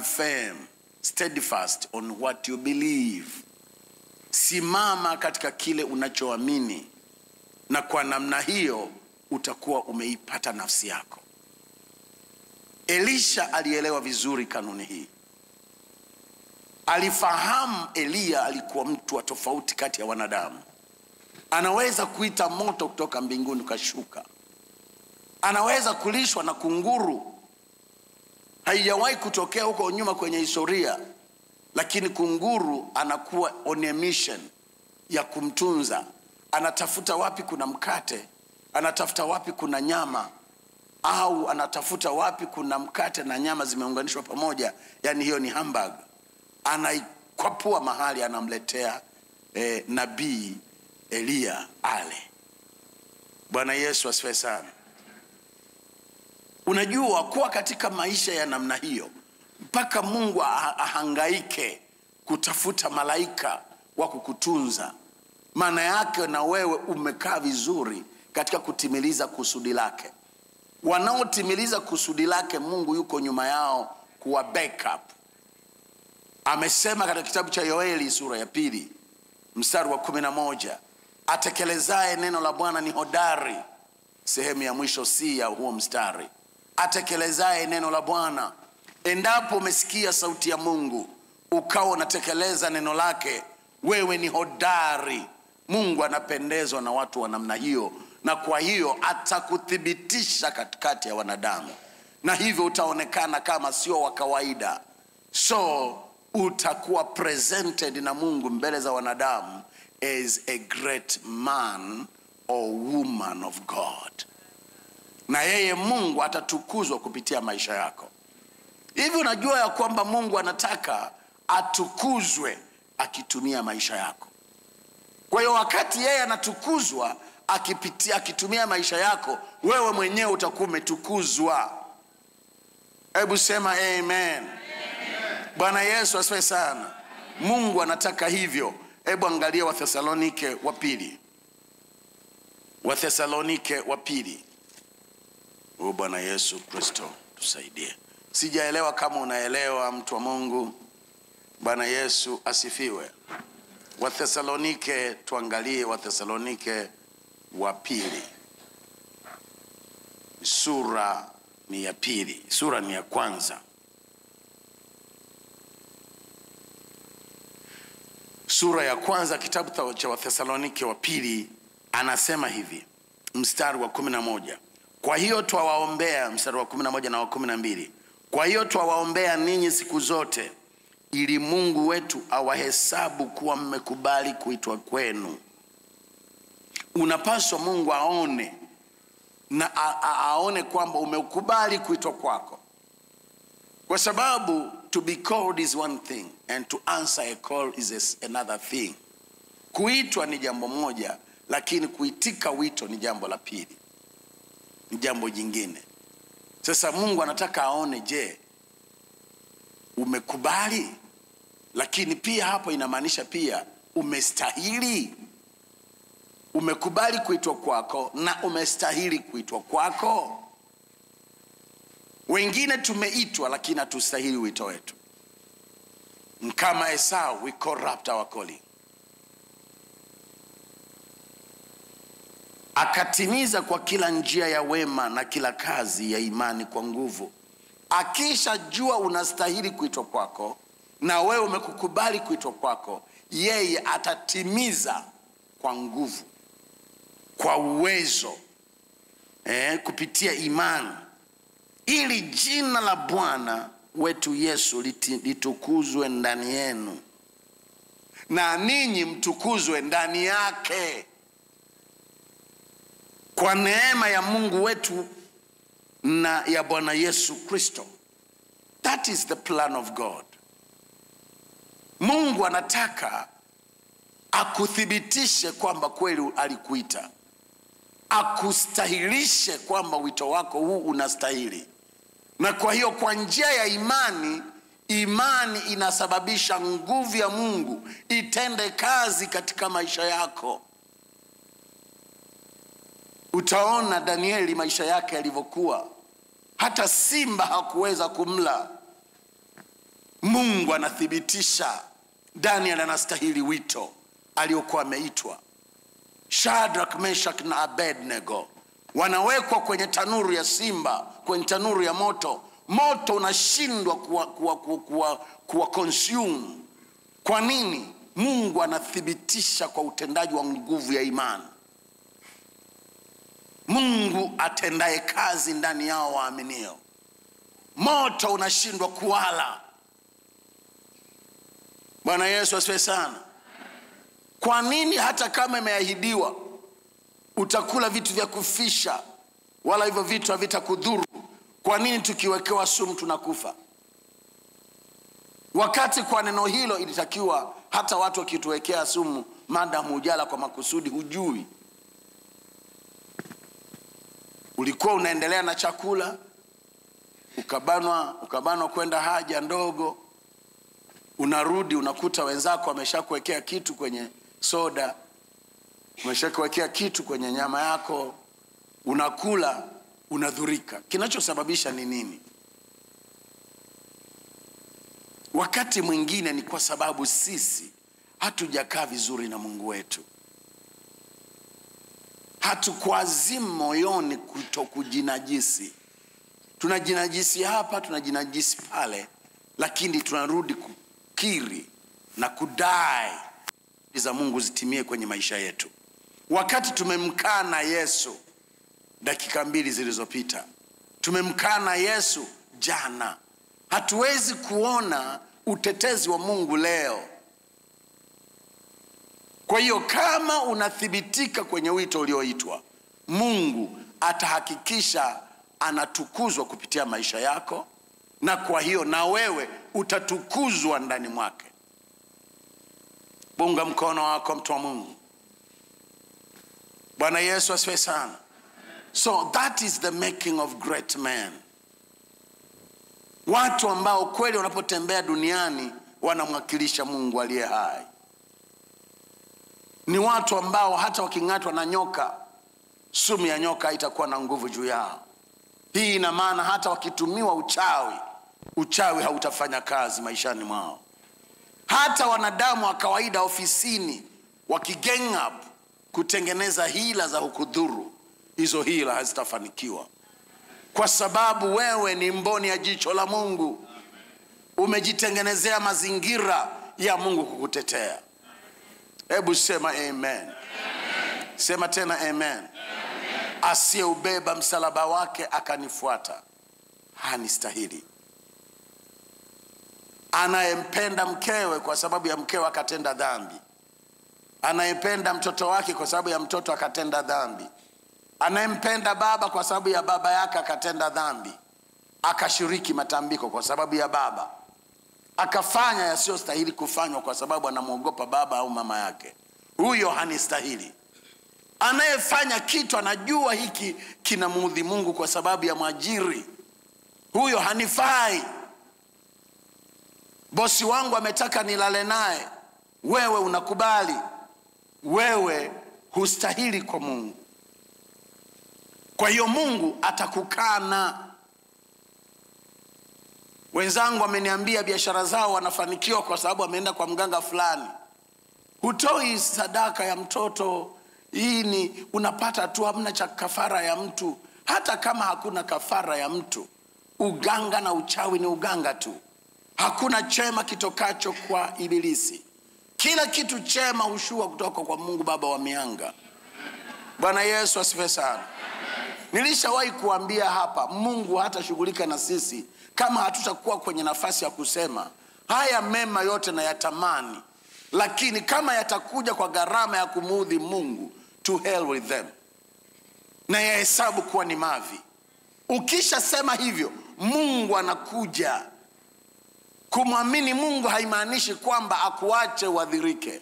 firm, steadfast on what you believe. Simama katika kile unachoamini, na kwa namna hiyo utakuwa umeipata nafsi yako. Elisha alielewa vizuri kanuni hii. Alifahamu Elia alikuwa mtu wa tofauti kati ya wanadamu. Anaweza kuita moto kutoka mbinguni kashuka. Anaweza kulishwa na kunguru. Haijawahi kutokea huko nyuma kwenye historia, lakini kunguru anakuwa on a mission ya kumtunza. Anatafuta wapi kuna mkate, anatafuta wapi kuna nyama, au anatafuta wapi kuna mkate na nyama zimeunganishwa pamoja, yani hiyo ni hamburger. Anakwapua mahali, anamletea nabii Elia ale. Bwana Yesu asifiwe sana. Unajua kuwa katika maisha ya namna hiyo, mpaka Mungu ahangaike kutafuta malaika wa kukutunza, maana yake na wewe umekaa vizuri katika kutimiliza kusudi lake. Wanaotimiliza kusudi lake Mungu yuko nyuma yao kuwa backup. Amesema katika kitabu cha Yoeli sura ya 2 mstari wa 11, atekelezaye neno la Bwana ni hodari. Sehemu ya mwisho si ya huo mstari. Atekelezaye neno la Bwana. Endapo umesikia sauti ya Mungu ukao unatekeleza neno lake, wewe ni hodari. Mungu anapendezwa na watu wa namna hiyo, na kwa hiyo atakuthibitisha katikati ya wanadamu, na hivyo utaonekana kama sio wa kawaida. So utakuwa presented na Mungu mbele za wanadamu as a great man or woman of God, na yeye Mungu atatukuzwa kupitia maisha yako. Hivi unajua ya kwamba Mungu anataka atukuzwe akitumia maisha yako. Kwa hiyo wakati yeye anatukuzwa akitumia maisha yako, wewe mwenyewe utakuwa umetukuzwa. Hebu sema amen. Bwana Yesu asifiwe sana. Mungu anataka hivyo. Hebu angalia Wathesalonike wa 2. Wathesalonike wa 2. Bwana Yesu Kristo tusaidie. Sijaelewa kama unaelewa, mtu wa Mungu. Bwana Yesu asifiwe. Wathesalonike, tuangalie Wathesalonike wa 2. Sura ni ya 2. Sura ni ya kwanza. Sura ya kwanza kitabu cha Wathesalonike wa 2 anasema hivi, mstari wa 11. Kwa hiyo twawaombea, mstari wa 11 na wa 12. Kwa hiyo twawaombea ninyi siku zote, ili Mungu wetu awahesabu kuwa mmekubali kuitwa kwenu. Unapaswa Mungu aone na aone kwamba umekubali kuitwa kwako. Kwa sababu to be called is one thing and to answer a call is another thing. Kuitwa ni jambo moja, lakini kuitika wito ni jambo la pili, ni jambo jingine. Sasa Mungu anataka aone, je, umekubali? Lakini pia hapo inamaanisha pia umestahili. Umekubali kuitwa kwako na umestahili kuitwa kwako. Wengine tumeitwa lakini hatustahili wito wetu. Kama Esau, we corrupt our calling. akatimiza kwa kila njia ya wema na kila kazi ya imani kwa nguvu. Akisha jua unastahili kuitwa kwako na wewe umekukubali kuitwa kwako, yeye atatimiza kwa nguvu, kwa uwezo, kupitia imani, ili jina la Bwana wetu Yesu litukuzwe ndani yenu na ninyi mtukuzwe ndani yake, kwa neema ya Mungu wetu na ya Bwana Yesu Kristo. That is the plan of God. Mungu anataka akuthibitishe kwamba kweli alikuita, akustahilishe kwamba wito wako huu unastahili. Na kwa hiyo kwa njia ya imani, imani inasababisha nguvu ya Mungu itende kazi katika maisha yako. Utaona Danieli maisha yake yalivyokuwa, hata simba hakuweza kumla. Mungu anathibitisha Daniel anastahili wito aliokuwa ameitwa. Shadrach, Meshach na Abednego wanawekwa kwenye tanuru ya simba, kwenye tanuru ya moto. Moto unashindwa kuwa consume. Kwa nini? Mungu anathibitisha kwa utendaji wa nguvu ya imani. Mungu atendaye kazi ndani yao waaminio. Moto unashindwa kuwala. Bwana Yesu asifiwe sana. Kwa nini hata kama imeahidiwa utakula vitu vya kufisha, wala hivyo vitu havitakudhuru, kwa nini tukiwekewa sumu tunakufa? Wakati kwa neno hilo ilitakiwa hata watu wakituwekea sumu, madamu hujala kwa makusudi, hujui. Ulikuwa unaendelea na chakula, ukabanwa kwenda haja ndogo, unarudi unakuta wenzako wameshakuwekea kitu kwenye soda, wameshakuwekea kitu kwenye nyama yako, unakula, unadhurika. Kinachosababisha ni nini? Wakati mwingine ni kwa sababu sisi hatujakaa vizuri na Mungu wetu. Hatukuazimu moyoni kutokujinajisi. Tunajinajisi hapa, tunajinajisi pale, lakini tunarudi kukiri na kudai za Mungu zitimie kwenye maisha yetu. Wakati tumemkana Yesu dakika 2 zilizopita, tumemkana Yesu jana, hatuwezi kuona utetezi wa Mungu leo. Kwa hiyo kama unathibitika kwenye wito ulioitwa, Mungu atahakikisha anatukuzwa kupitia maisha yako, na kwa hiyo na wewe utatukuzwa ndani mwake. Bunga mkono wako, mtu wa Mungu. Bwana Yesu asifiwe sana. So that is the making of great men. Watu ambao kweli wanapotembea duniani wanamwakilisha Mungu aliye hai. Ni watu ambao hata waking'atwa na nyoka, sumu ya nyoka haitakuwa na nguvu juu yao. Hii ina maana hata wakitumiwa uchawi hautafanya kazi maishani mwao. Hata wanadamu wa kawaida ofisini wakigang up kutengeneza hila za kukudhuru, hizo hila hazitafanikiwa, kwa sababu wewe ni mboni ya jicho la Mungu. Umejitengenezea mazingira ya Mungu kukutetea. Hebu sema amen. Sema tena amen. Asiyeubeba msalaba wake akanifuata hanistahili. Anayempenda mkewe kwa sababu ya mkewe akatenda dhambi. Anayempenda mtoto wake kwa sababu ya mtoto akatenda dhambi. Anayempenda baba kwa sababu ya baba yake akatenda dhambi, akashiriki matambiko kwa sababu ya baba, akafanya yasiyostahili kufanywa kwa sababu anamuogopa baba au mama yake, huyo hanistahili. Anayefanya kitu anajua hiki kinamuudhi Mungu kwa sababu ya mwajiri, huyo hanifai. Bosi wangu ametaka nilale naye, wewe unakubali, wewe hustahili kwa Mungu. Kwa hiyo Mungu atakukana. Wenzangu wameniambia biashara zao wanafanikiwa kwa sababu ameenda kwa mganga fulani. Hutoi sadaka ya mtoto Hii ni unapata tu, hamna cha kafara ya mtu. Hata kama hakuna kafara ya mtu, uganga na uchawi ni uganga tu. Hakuna chema kitokacho kwa ibilisi. Kila kitu chema hushua kutoka kwa Mungu Baba wa mianga. Bwana Yesu asifiwe sana. Nilishawahi kuambia hapa, Mungu hatashughulika na sisi kama hatutakuwa kwenye nafasi ya kusema haya mema yote na yatamani, lakini kama yatakuja kwa gharama ya kumuudhi Mungu, to hell with them, na yahesabu kuwa ni mavi. Ukisha sema hivyo, Mungu anakuja. Kumwamini Mungu haimaanishi kwamba akuache uadhirike,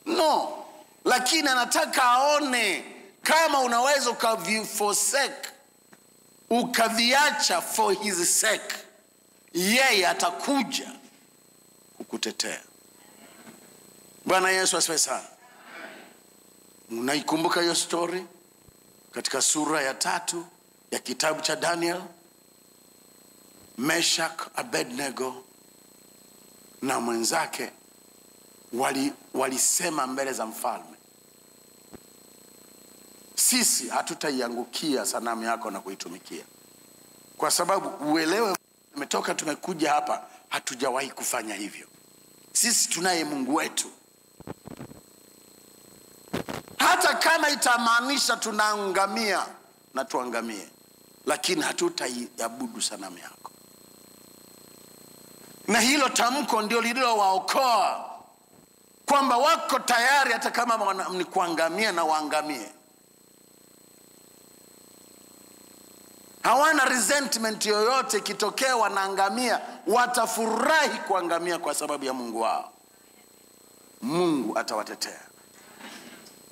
no, lakini anataka aone kama unaweza ukaviforsake, ukaviacha for his sake. Yeye atakuja kukutetea. Bwana Yesu asifiwe sana. Unaikumbuka hiyo story katika sura ya 3 ya kitabu cha Daniel? Meshach, Abednego na mwenzake walisema mbele za mfalme, sisi hatutaiangukia sanamu yako na kuitumikia. Kwa sababu uelewe, tumekuja hapa, hatujawahi kufanya hivyo. Sisi tunaye Mungu wetu. Hata kama itamaanisha tunaangamia, na tuangamie, lakini hatutaiabudu sanamu yako. Na hilo tamko ndio lililowaokoa, kwamba wako tayari hata kama ni kuangamia na waangamie. Hawana resentment yoyote, kitokea wanaangamia watafurahi kuangamia kwa sababu ya Mungu wao. Mungu atawatetea.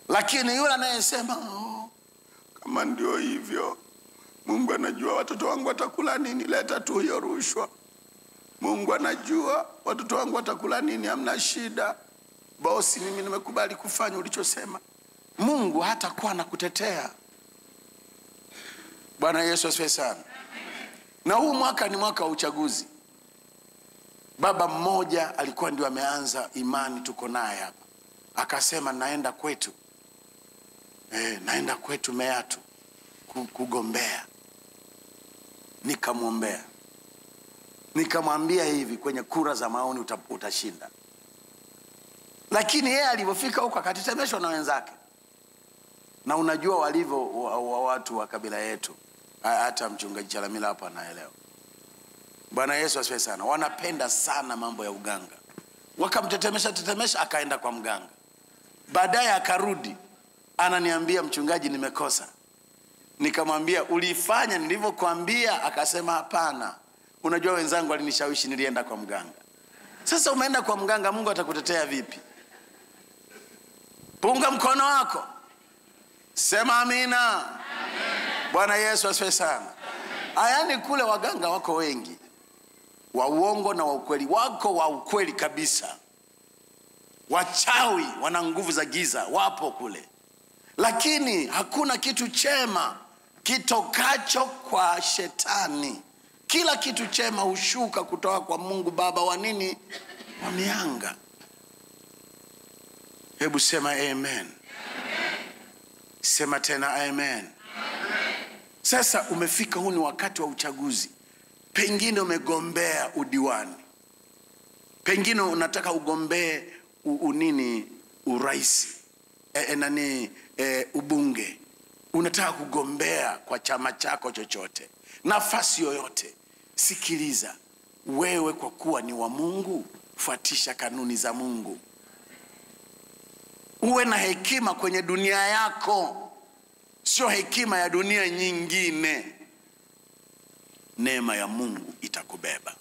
Lakini yule anayesema kama ndio hivyo, Mungu anajua watoto wangu watakula nini, leta tu hiyo rushwa. Mungu anajua watoto wangu watakula nini, hamna shida. Bosi, mimi nimekubali kufanya ulichosema. Mungu hatakuwa anakutetea. Bwana Yesu asifiwe sana. Na huu mwaka ni mwaka wa uchaguzi. Baba mmoja alikuwa ndio ameanza imani, tuko naye hapa. Akasema naenda kwetu. Naenda kwetu Meatu kugombea. Nikamwombea. Nikamwambia hivi, kwenye kura za maoni utashinda. Lakini yeye alipofika huko akatetemeshwa na wenzake. Na unajua walivyo watu wa kabila yetu. Hata mchungaji Chalamila hapa anaelewa. Bwana Yesu asifiwe sana. Wanapenda sana mambo ya uganga. Wakamtetemesha akaenda kwa mganga. Baadaye akarudi, ananiambia, mchungaji, nimekosa. Nikamwambia, ulifanya nilivyokuambia? Akasema hapana. Unajua wenzangu walinishawishi, nilienda kwa mganga. Sasa umeenda kwa mganga, Mungu atakutetea vipi? Punga mkono wako, sema amina. Amen. Bwana Yesu asifiwe sana. Ayani kule waganga wako wengi, wa uongo na wa ukweli. Wako wa ukweli kabisa. Wachawi wana nguvu za giza, wapo kule. Lakini hakuna kitu chema kitokacho kwa shetani. Kila kitu chema hushuka kutoka kwa Mungu Baba wa nini? Wa mianga. Hebu sema amen. Amen. Sema tena amen. Amen. Sasa umefika, huu ni wakati wa uchaguzi. Pengine umegombea udiwani. Pengine unataka ugombee urais. Ubunge. Unataka kugombea kwa chama chako chochote. Nafasi yoyote. Sikiliza, wewe kwa kuwa ni wa Mungu, fuatisha kanuni za Mungu. Uwe na hekima kwenye dunia yako, sio hekima ya dunia nyingine. Neema ya Mungu itakubeba.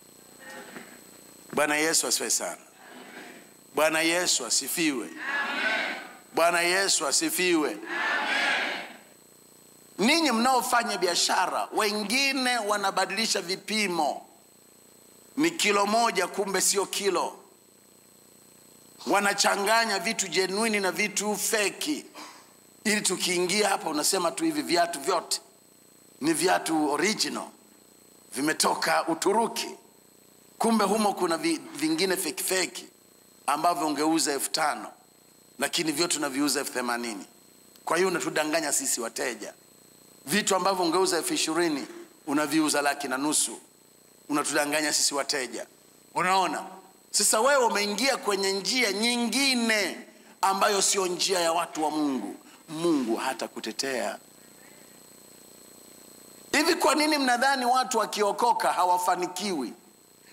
Bwana Yesu asifiwe sana. Bwana Yesu asifiwe. Bwana Yesu asifiwe. Ninyi mnaofanya biashara, wengine wanabadilisha vipimo. Ni kilo moja, kumbe sio kilo. Wanachanganya vitu genuine na vitu feki. Ili tukiingia hapa unasema tu hivi viatu vyote ni viatu original, vimetoka Uturuki. Kumbe humo kuna vingine feki ambavyo ungeuza 5,000, lakini vyote tunaviuza 80,000. Kwa hiyo unatudanganya sisi wateja. Vitu ambavyo ungeuza 20,000 unaviuza 1,500,000. Unatudanganya sisi wateja. Unaona? Sasa wewe umeingia kwenye njia nyingine ambayo sio njia ya watu wa Mungu. Mungu hata kutetea. Hivi kwa nini mnadhani watu wakiokoka hawafanikiwi?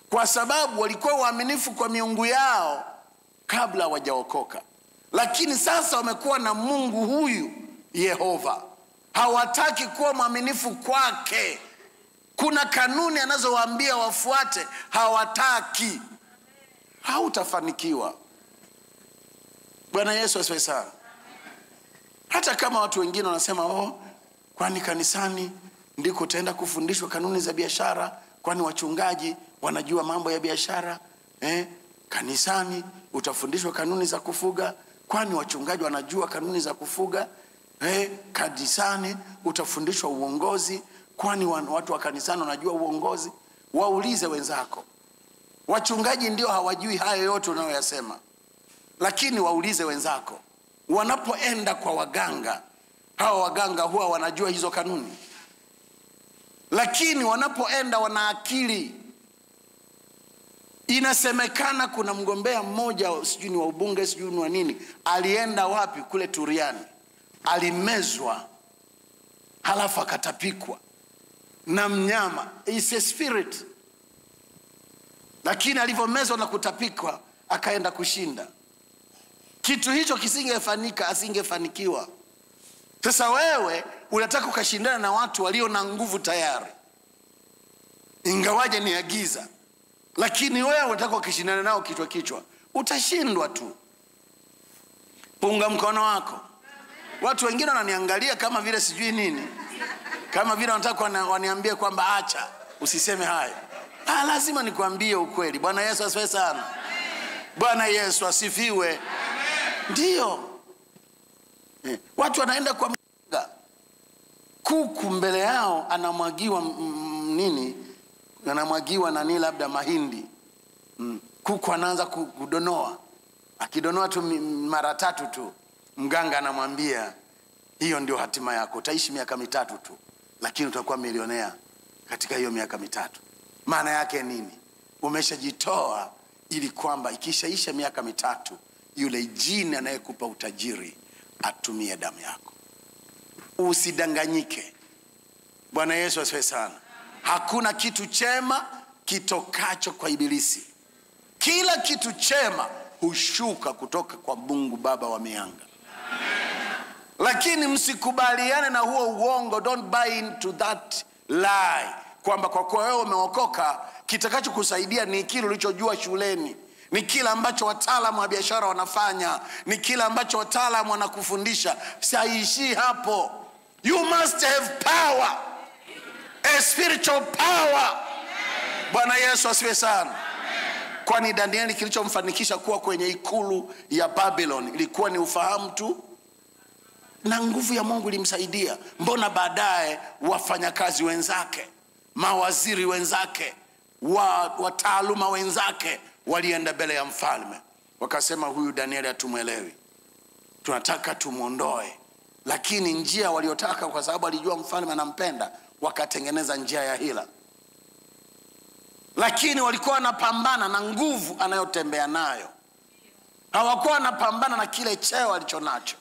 Kwa sababu walikuwa waaminifu kwa miungu yao kabla hawajaokoka. Lakini sasa wamekuwa na Mungu huyu Yehova. Hawataki kuwa mwaminifu kwake. Kuna kanuni anazowaambia wafuate, hawataki. Hautafanikiwa. Bwana Yesu asifiwe sana. Hata kama watu wengine wanasema kwani kanisani ndiko utaenda kufundishwa kanuni za biashara, kwani wachungaji wanajua mambo ya biashara? Kanisani utafundishwa kanuni za kufuga, kwani wachungaji wanajua kanuni za kufuga? Kanisani utafundishwa uongozi, kwani watu wa kanisani wanajua uongozi? Waulize wenzako. Wachungaji ndio hawajui hayo yote unayoyasema. Lakini waulize wenzako. Wanapoenda kwa waganga, hao waganga huwa wanajua hizo kanuni. Lakini wanapoenda wana akili. Inasemekana kuna mgombea mmoja, sijui ni wa ubunge, sijui ni wa nini, alienda wapi kule Turiani. Alimezwa halafu akatapikwa na mnyama. It's a spirit. Lakini alivyomezwa na kutapikwa akaenda kushinda. Kitu hicho kisingefanyika, asingefanikiwa. Sasa wewe unataka ukashindana na watu walio na nguvu tayari, ingawaje ni ya giza. Lakini wewe unataka ukishindana nao kichwa, utashindwa tu. Punga mkono wako. Watu wengine wananiangalia kama vile sijui nini, kama vile wanataka waniambie kwamba acha usiseme hayo. Lazima nikwambie ukweli. Bwana Yesu asifiwe sana. Bwana Yesu asifiwe. Ndio. Watu wanaenda kwa mganga. Kuku mbele yao anamwagiwa nini? Anamwagiwa nani, labda mahindi. Kuku anaanza kudonoa. Akidonoa tu mara 3 tu, mganga anamwambia hiyo ndio hatima yako. Utaishi miaka 3 tu, lakini utakuwa milionea katika hiyo miaka 3. Maana yake nini? Umeshajitoa ili kwamba ikishaisha miaka 3 yule jini anayekupa utajiri atumie damu yako. Usidanganyike. Bwana Yesu asifiwe sana. Hakuna kitu chema kitokacho kwa ibilisi. Kila kitu chema hushuka kutoka kwa Mungu Baba wa mianga. Lakini msikubaliane na huo uongo. Don't buy into that lie kwamba kwa kuwa wewe umeokoka kitakacho kusaidia ni kile ulichojua shuleni, ni kile ambacho wataalamu wa biashara wanafanya, ni kile ambacho wataalamu wanakufundisha. Saishi hapo. You must have power, a spiritual power. Bwana Yesu asifiwe sana. Kwani Danieli kilichomfanikisha kuwa kwenye ikulu ya Babylon ilikuwa ni ufahamu tu, na nguvu ya Mungu ilimsaidia. Mbona baadaye wafanyakazi wenzake, mawaziri wenzake, wataaluma wenzake walienda mbele ya mfalme wakasema huyu Danieli hatumuelewi, tunataka tumuondoe? Lakini njia waliotaka, kwa sababu alijua mfalme anampenda, wakatengeneza njia ya hila. Lakini walikuwa wanapambana na nguvu anayotembea nayo. Hawakuwa wanapambana na kile cheo alichonacho.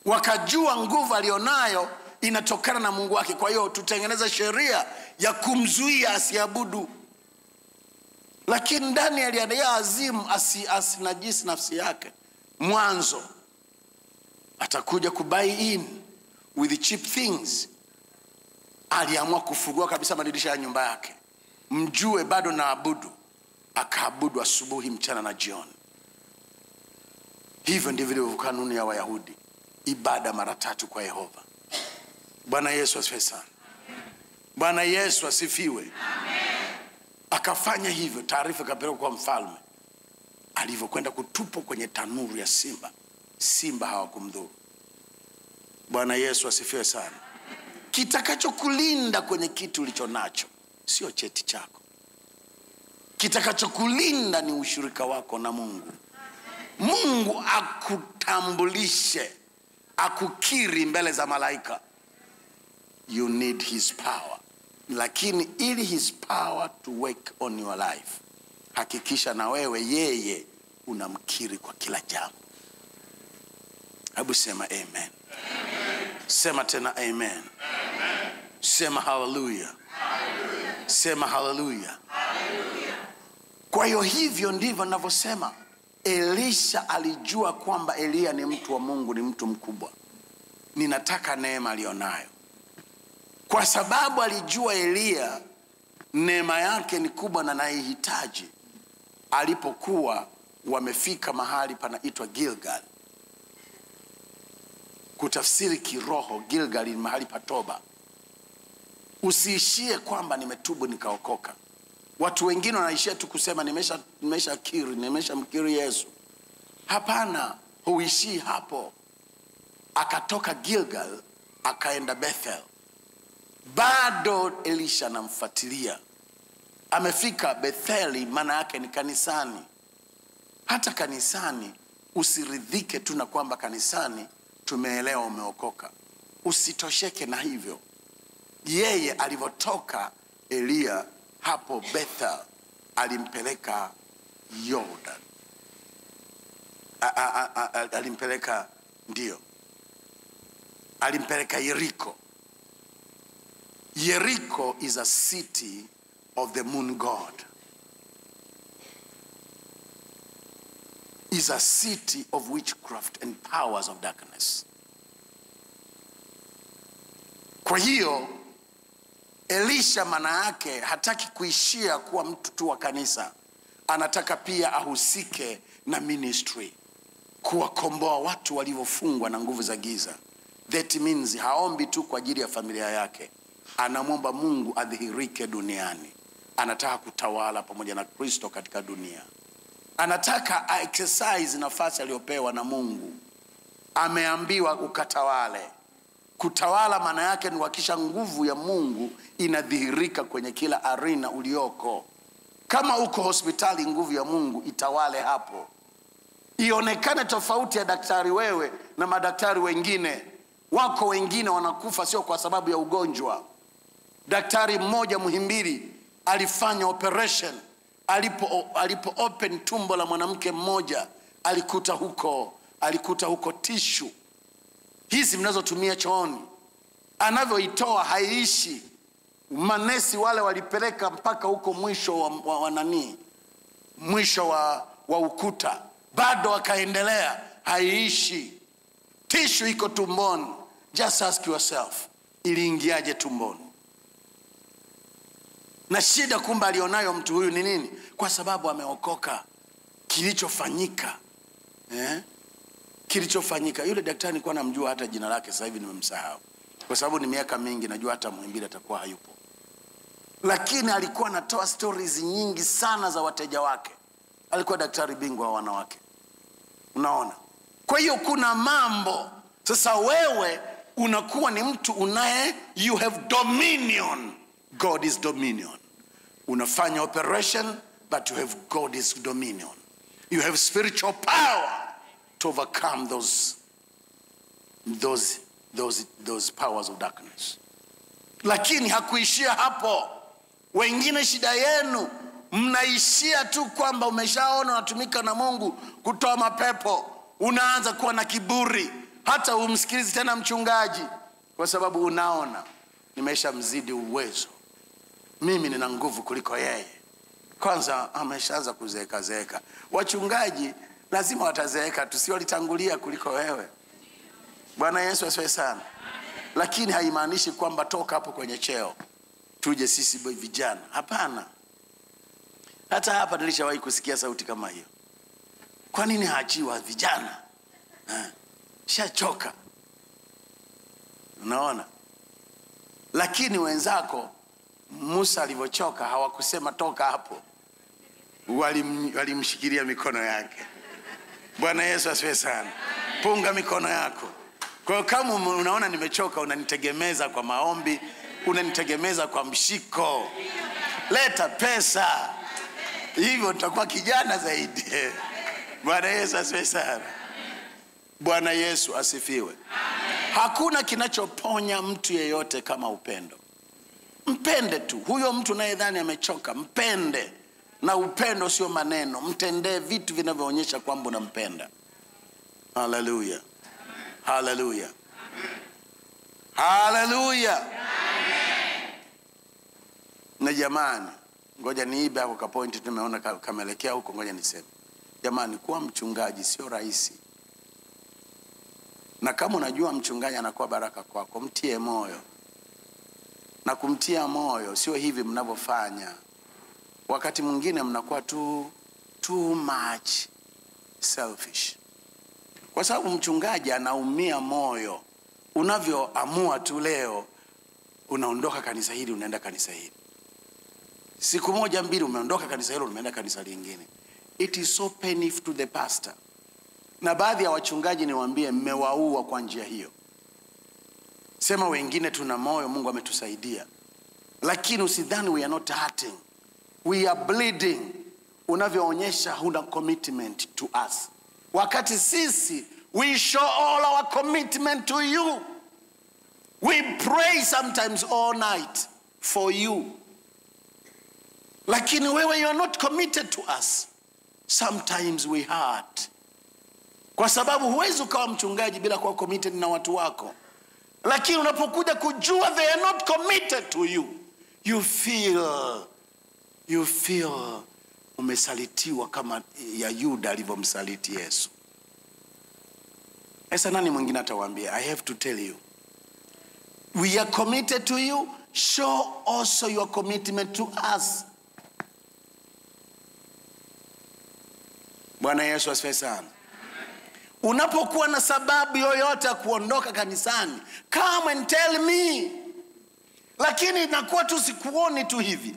Wakajua nguvu alionayo inatokana na Mungu wake. Kwa hiyo tutengeneza sheria ya kumzuia asiabudu. Lakini ndani ya azimu asinajisi nafsi yake. Mwanzo atakuja kubuy in with cheap things. Aliamua kufungua kabisa madirisha ya nyumba yake. Mjue bado naabudu. Akaabudu asubuhi, mchana na jioni. Hivyo ndivyo kanuni ya Wayahudi. Ibada mara 3 kwa Yehova. Bwana Yesu asifiwe sana. Bwana Yesu asifiwe. Amen. Akafanya hivyo. Taarifa ikapelekwa kwa mfalme. Alivyokwenda kutupwa kwenye tanuru ya simba, simba hawakumdhuru. Bwana Yesu asifiwe sana. Kitakachokulinda kwenye kitu ulicho nacho sio cheti chako. Kitakachokulinda ni ushirika wako na Mungu. Mungu akutambulishe akukiri mbele za malaika. You need his power. Lakini ili his power to work on your life, hakikisha na wewe yeye unamkiri kwa kila jambo. Hebu sema amen. Amen. Sema tena amen. Amen. Sema hallelujah. Hallelujah. Sema hallelujah. Hallelujah. Kwa hiyo hivyo ndivyo ninavyosema. Elisha alijua kwamba Elia ni mtu wa Mungu, ni mtu mkubwa. Ninataka neema alionayo. Kwa sababu alijua Elia neema yake ni kubwa na naihitaji. Alipokuwa wamefika mahali panaitwa Gilgal. Kutafsiri kiroho, Gilgal ni mahali pa toba. Usiishie kwamba nimetubu nikaokoka. Watu wengine wanaishia tu kusema nimeshamkiri Yesu. Hapana, huishii hapo. Akatoka Gilgal akaenda Bethel. Bado Elisha anamfuatilia. Amefika Betheli, maana yake ni kanisani. Hata kanisani usiridhike tu na kwamba kanisani tumeelewa umeokoka. Usitosheke na hivyo. Yeye alivyotoka Elia hapo Bethel, alimpeleka Jordan. Alimpeleka Yeriko. Yeriko is a city of the moon god. Is a city of witchcraft and powers of darkness. Kwa hiyo Elisha maana yake hataki kuishia kuwa mtu tu wa kanisa. Anataka pia ahusike na ministry, kuwakomboa watu waliofungwa na nguvu za giza. That means haombi tu kwa ajili ya familia yake. Anamwomba Mungu adhihirike duniani. Anataka kutawala pamoja na Kristo katika dunia. Anataka exercise nafasi aliyopewa na Mungu. Ameambiwa ukatawale. Kutawala maana yake ni kuhakikisha nguvu ya Mungu inadhihirika kwenye kila arena ulioko. Kama uko hospitali, nguvu ya Mungu itawale hapo. Ionekane tofauti ya daktari wewe na madaktari wengine. Wako wengine wanakufa sio kwa sababu ya ugonjwa. Daktari mmoja Muhimbili alifanya operation. Alipo open tumbo la mwanamke mmoja, alikuta huko tissue hizi mnazotumia chooni. Anavyoitoa haiishi. Manesi wale walipeleka mpaka huko mwisho wa nani, mwisho wa ukuta. Bado akaendelea, haiishi. Tissue iko tumboni. Just ask yourself, iliingiaje tumboni? Na shida kumbe alionayo mtu huyu ni nini? Kwa sababu ameokoka. Kilichofanyika kilichofanyika, yule daktari nilikuwa namjua, hata jina lake sasa hivi nimemsahau. Kwa sababu ni miaka mingi, najua hata Muhimbili atakuwa hayupo. Lakini alikuwa anatoa stories nyingi sana za wateja wake. Alikuwa daktari bingwa wa wanawake. Unaona? Kwa hiyo kuna mambo. Sasa wewe unakuwa ni mtu you have dominion. God is dominion. Unafanya operation, but you have God's dominion. You have spiritual power to overcome those powers of darkness. Lakini hakuishia hapo. Wengine shida yenu mnaishia tu kwamba umeshaona unatumika na Mungu kutoa mapepo. Unaanza kuwa na kiburi, hata umsikilizi tena mchungaji, kwa sababu unaona nimeshamzidi uwezo. Mimi nina nguvu kuliko yeye. Kwanza ameshaanza kuzeeka. Wachungaji lazima watazeeka, tusiwalitangulia kuliko wewe. Bwana Yesu asifiwe sana. Lakini haimaanishi kwamba toka hapo kwenye cheo tuje sisi vijana. Hapana. Hata hapa nilishawahi kusikia sauti kama hiyo. Kwa nini haachiwa vijana? Shachoka. Unaona? Lakini wenzako Musa alivyochoka hawakusema toka hapo. Walimshikilia mikono yake. Bwana Yesu asifiwe sana. Punga mikono yako. Kwa hiyo kama unaona nimechoka, unanitegemeza kwa maombi, unanitegemeza kwa mshiko. Leta pesa. Hivyo tutakuwa kijana zaidi. Bwana Yesu asifiwe sana. Bwana Yesu asifiwe. Hakuna kinachoponya mtu yeyote kama upendo. Mpende tu. Huyo mtu unayedhani amechoka, mpende. Na upendo sio maneno. Mtendee vitu vinavyoonyesha kwamba unampenda. Hallelujah. Hallelujah. Hallelujah. Na jamani, ngoja niibe hapo ka point tumeona kamelekea huko, ngoja niseme. Jamani, kuwa mchungaji sio rahisi. Na kama unajua mchungaji anakuwa baraka kwako, mtie moyo. Na kumtia moyo sio hivi mnavyofanya. Wakati mwingine mnakuwa too much selfish. Kwa sababu mchungaji anaumia moyo. Unavyoamua tu leo unaondoka kanisa hili unaenda kanisa hili. Siku moja mbili umeondoka kanisa hilo umeenda kanisa lingine. It is so painful to the pastor. Na baadhi ya wachungaji niwaambie mmewaua kwa njia hiyo. Sema wengine tuna moyo, Mungu ametusaidia. Lakini usidhani we are not hurting. We are bleeding. Unavyoonyesha huna commitment to us. Wakati sisi we show all our commitment to you. We pray sometimes all night for you. Lakini wewe you are not committed to us. Sometimes we hurt. Kwa sababu huwezi ukawa mchungaji bila kuwa committed na watu wako. Lakini unapokuja kujua they are not committed to you, you feel umesalitiwa kama ya Yuda alivyomsaliti Yesu. Sasa nani mwingine atawaambia? I have to tell you. We are committed to you. Show also your commitment to us. Bwana Yesu asifiwe sana. Unapokuwa na sababu yoyote kuondoka kanisani, come and tell me. Lakini inakuwa tu sikuoni tu hivi.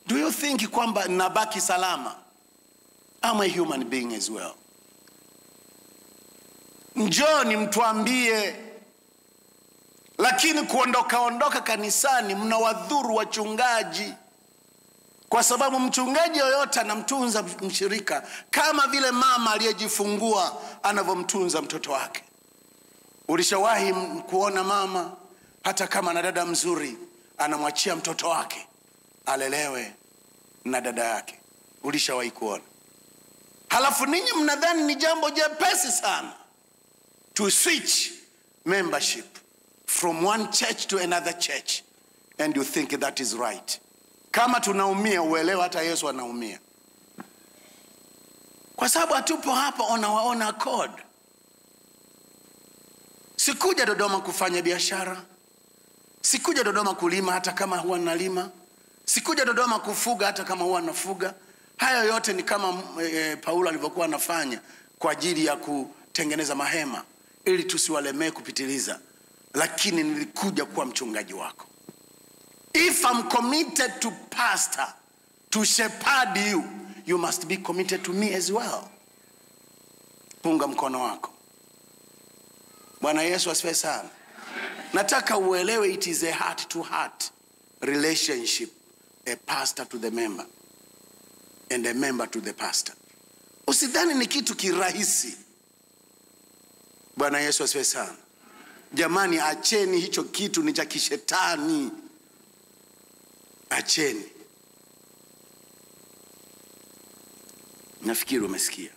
Do you think kwamba nabaki salama? I'm a human being as well. Njoni mtuambie. Lakini kuondoka kanisani mnawadhuru wachungaji. Kwa sababu mchungaji yoyote anamtunza mshirika kama vile mama aliyejifungua anavyomtunza mtoto wake. Ulishawahi kuona mama hata kama na dada mzuri anamwachia mtoto wake alelewe na dada yake? Ulishawahi kuona? Halafu ninyi mnadhani ni jambo jepesi sana to switch membership from one church to another church, and you think that is right. Kama tunaumia uelewa hata Yesu anaumia. Kwa sababu hatupo hapa on accord. Sikuja Dodoma kufanya biashara. Sikuja Dodoma kulima hata kama huwa nalima. Sikuja Dodoma kufuga hata kama huwa nafuga. Hayo yote ni kama Paulo alivyokuwa anafanya kwa ajili ya kutengeneza mahema ili tusiwalemee kupitiliza. Lakini nilikuja kuwa mchungaji wako. If I'm committed to pastor, to shepherd you, you must be committed to me as well. Punga mkono wako. Bwana Yesu asifiwe sana. Nataka uelewe it is a heart to heart relationship, a pastor to the member and a member to the pastor. Usidhani ni kitu kirahisi. Bwana Yesu asifiwe sana. Jamani, acheni hicho kitu, ni cha kishetani. Acheni. Nafikiri umesikia.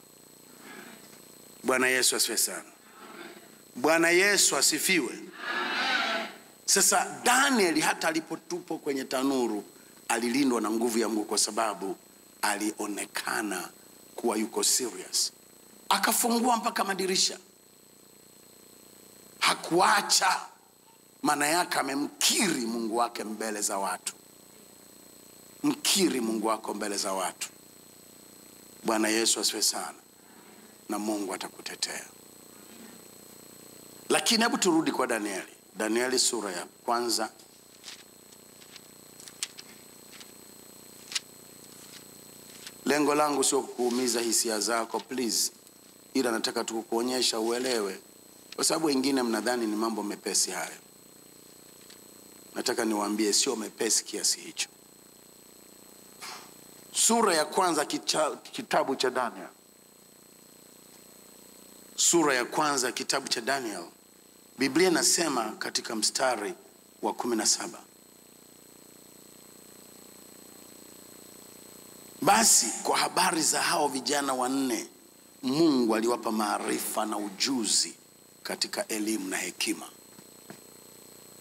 Bwana Yesu asifiwe sana. Bwana Yesu asifiwe. Sasa Daniel hata alipotupwa kwenye tanuru alilindwa na nguvu ya Mungu kwa sababu alionekana kuwa yuko serious. Akafungua mpaka madirisha. Hakuacha. Maana yake amemkiri Mungu wake mbele za watu. Mkiri Mungu wako mbele za watu. Bwana Yesu asifiwe sana. Na Mungu atakutetea. Lakini hebu turudi kwa Danieli. Danieli sura ya 1. Lengo langu sio kukuumiza hisia zako, please. Ila nataka tu kukuonyesha uelewe. Kwa sababu wengine mnadhani ni mambo mepesi hayo. Nataka niwaambie sio mepesi kiasi hicho. Sura ya 1 kitabu cha Daniel. Sura ya 1 kitabu cha Daniel. Biblia inasema katika mstari wa 17, basi kwa habari za hao vijana 4, Mungu aliwapa maarifa na ujuzi katika elimu na hekima.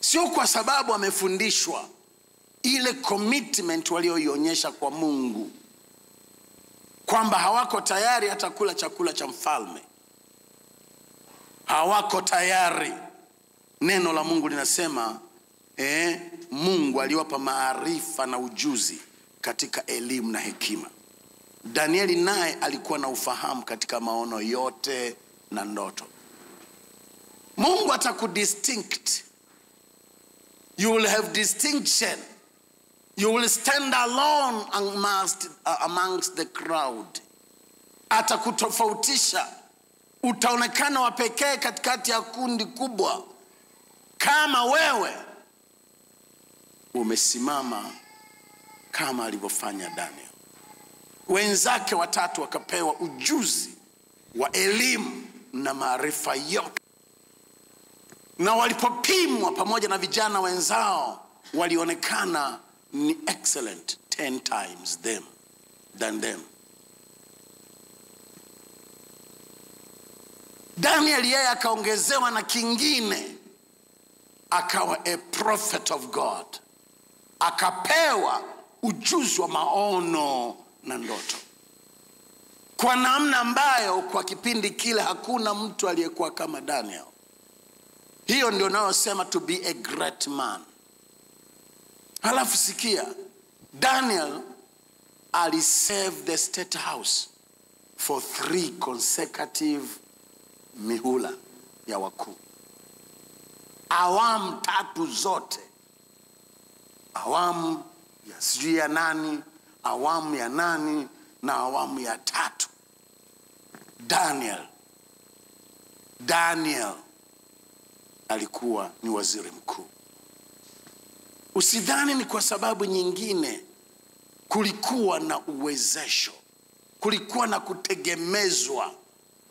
Sio kwa sababu wamefundishwa, ile commitment walioionyesha kwa Mungu kwamba hawako tayari hata kula chakula cha mfalme. Hawako tayari. Neno la Mungu linasema Mungu aliwapa maarifa na ujuzi katika elimu na hekima. Danieli naye alikuwa na ufahamu katika maono yote na ndoto. Mungu atakudistinct. You will have distinction. You will stand alone amongst the crowd. Atakutofautisha. Utaonekana wa pekee katikati ya kundi kubwa kama wewe umesimama kama alivyofanya Daniel. Wenzake 3 wakapewa ujuzi wa elimu na maarifa yote, na walipopimwa pamoja na vijana wenzao walionekana ni excellent 10 times than them. Daniel yeye akaongezewa na kingine, akawa a prophet of God. Akapewa ujuzi wa maono na ndoto kwa namna ambayo kwa kipindi kile hakuna mtu aliyekuwa kama Daniel. Hiyo ndio naosema to be a great man. Halafu sikia, Daniel aliserve the state house for 3 consecutive mihula ya wakuu. Awamu 3 zote. Awamu ya sijui ya nani, awamu ya nani, na awamu ya 3. Daniel alikuwa ni waziri mkuu. Usidhani ni kwa sababu nyingine. Kulikuwa na uwezesho, kulikuwa na kutegemezwa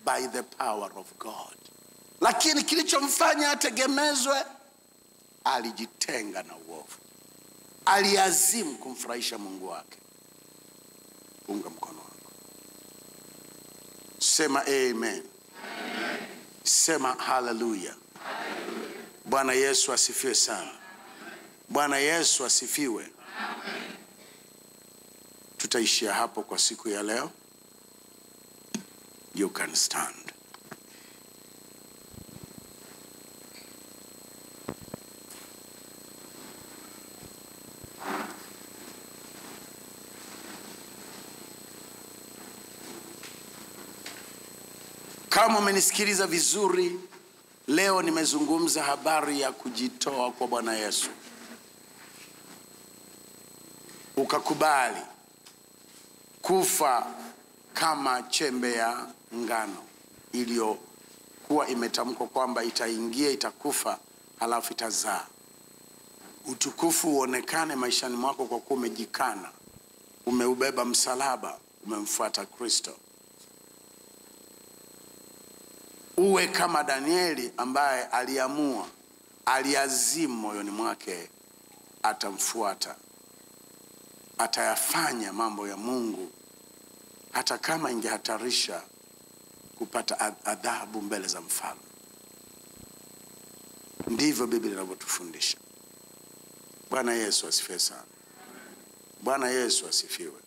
by the power of God. Lakini kilichomfanya ategemezwe, alijitenga na uovu. Aliazimu kumfurahisha Mungu wake. Punga mkono wako. Sema amen. Sema hallelujah. Bwana Yesu asifiwe sana. Bwana Yesu asifiwe. Tutaishia hapo kwa siku ya leo. You can stand. Kama umenisikiliza vizuri, leo nimezungumza habari ya kujitoa kwa Bwana Yesu. Ukakubali kufa kama chembe ya ngano iliyokuwa imetamkwa kwamba itaingia, itakufa, halafu itazaa. Utukufu uonekane maishani mwako kwa kuwa umejikana, umeubeba msalaba, umemfuata Kristo. Uwe kama Danieli ambaye aliamua, aliazimu moyoni mwake atamfuata. Atayafanya mambo ya Mungu hata kama ingehatarisha kupata adhabu mbele za mfalme. Ndivyo Biblia inavyotufundisha. Bwana Yesu asifiwe sana. Bwana Yesu asifiwe.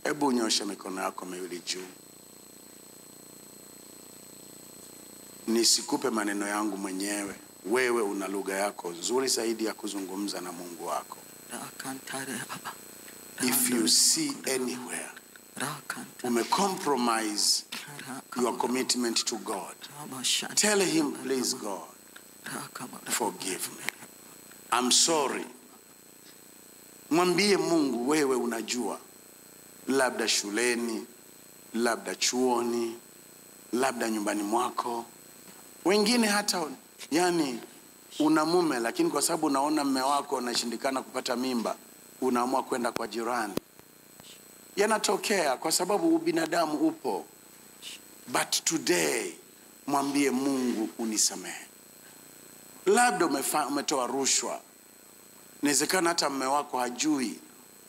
Hebu nyosha mikono yako miwili juu. Nisikupe maneno yangu mwenyewe. Wewe una lugha yako nzuri zaidi ya kuzungumza na Mungu wako. If you see anywhere compromise your commitment to God, tell him, please God, forgive me. I'm sorry. Mwambie Mungu, wewe unajua, labda shuleni, labda chuoni, labda nyumbani mwako. Wengine hata una mume, lakini kwa sababu unaona mume wako anashindikana kupata mimba, unaamua kwenda kwa jirani. Yanatokea kwa sababu ubinadamu upo. But today, mwambie Mungu, unisamehe. Labda umetoa rushwa. Inawezekana hata mume wako hajui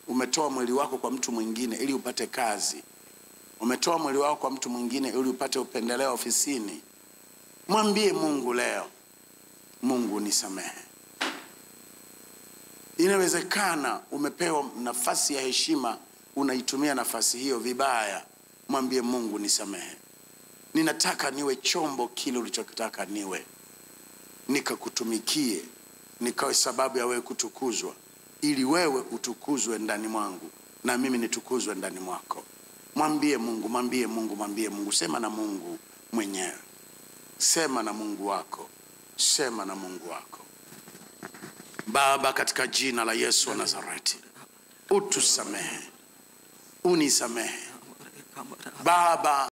umetoa mwili wako kwa mtu mwingine ili upate kazi. Umetoa mwili wako kwa mtu mwingine ili upate upendeleo ofisini. Mwambie Mungu leo, Mungu nisamehe. Inawezekana umepewa nafasi ya heshima, unaitumia nafasi hiyo vibaya. Mwambie Mungu nisamehe. Ninataka niwe chombo kile ulichotaka niwe. Nikakutumikie, nikawe sababu ya wewe kutukuzwa, ili wewe utukuzwe ndani mwangu na mimi nitukuzwe ndani mwako. Mwambie Mungu, mwambie Mungu, mwambie Mungu. Sema na Mungu mwenyewe. Sema na Mungu wako. Sema na Mungu wako. Baba, katika jina la Yesu wa Nazareti, utusamehe. Unisamehe. Baba,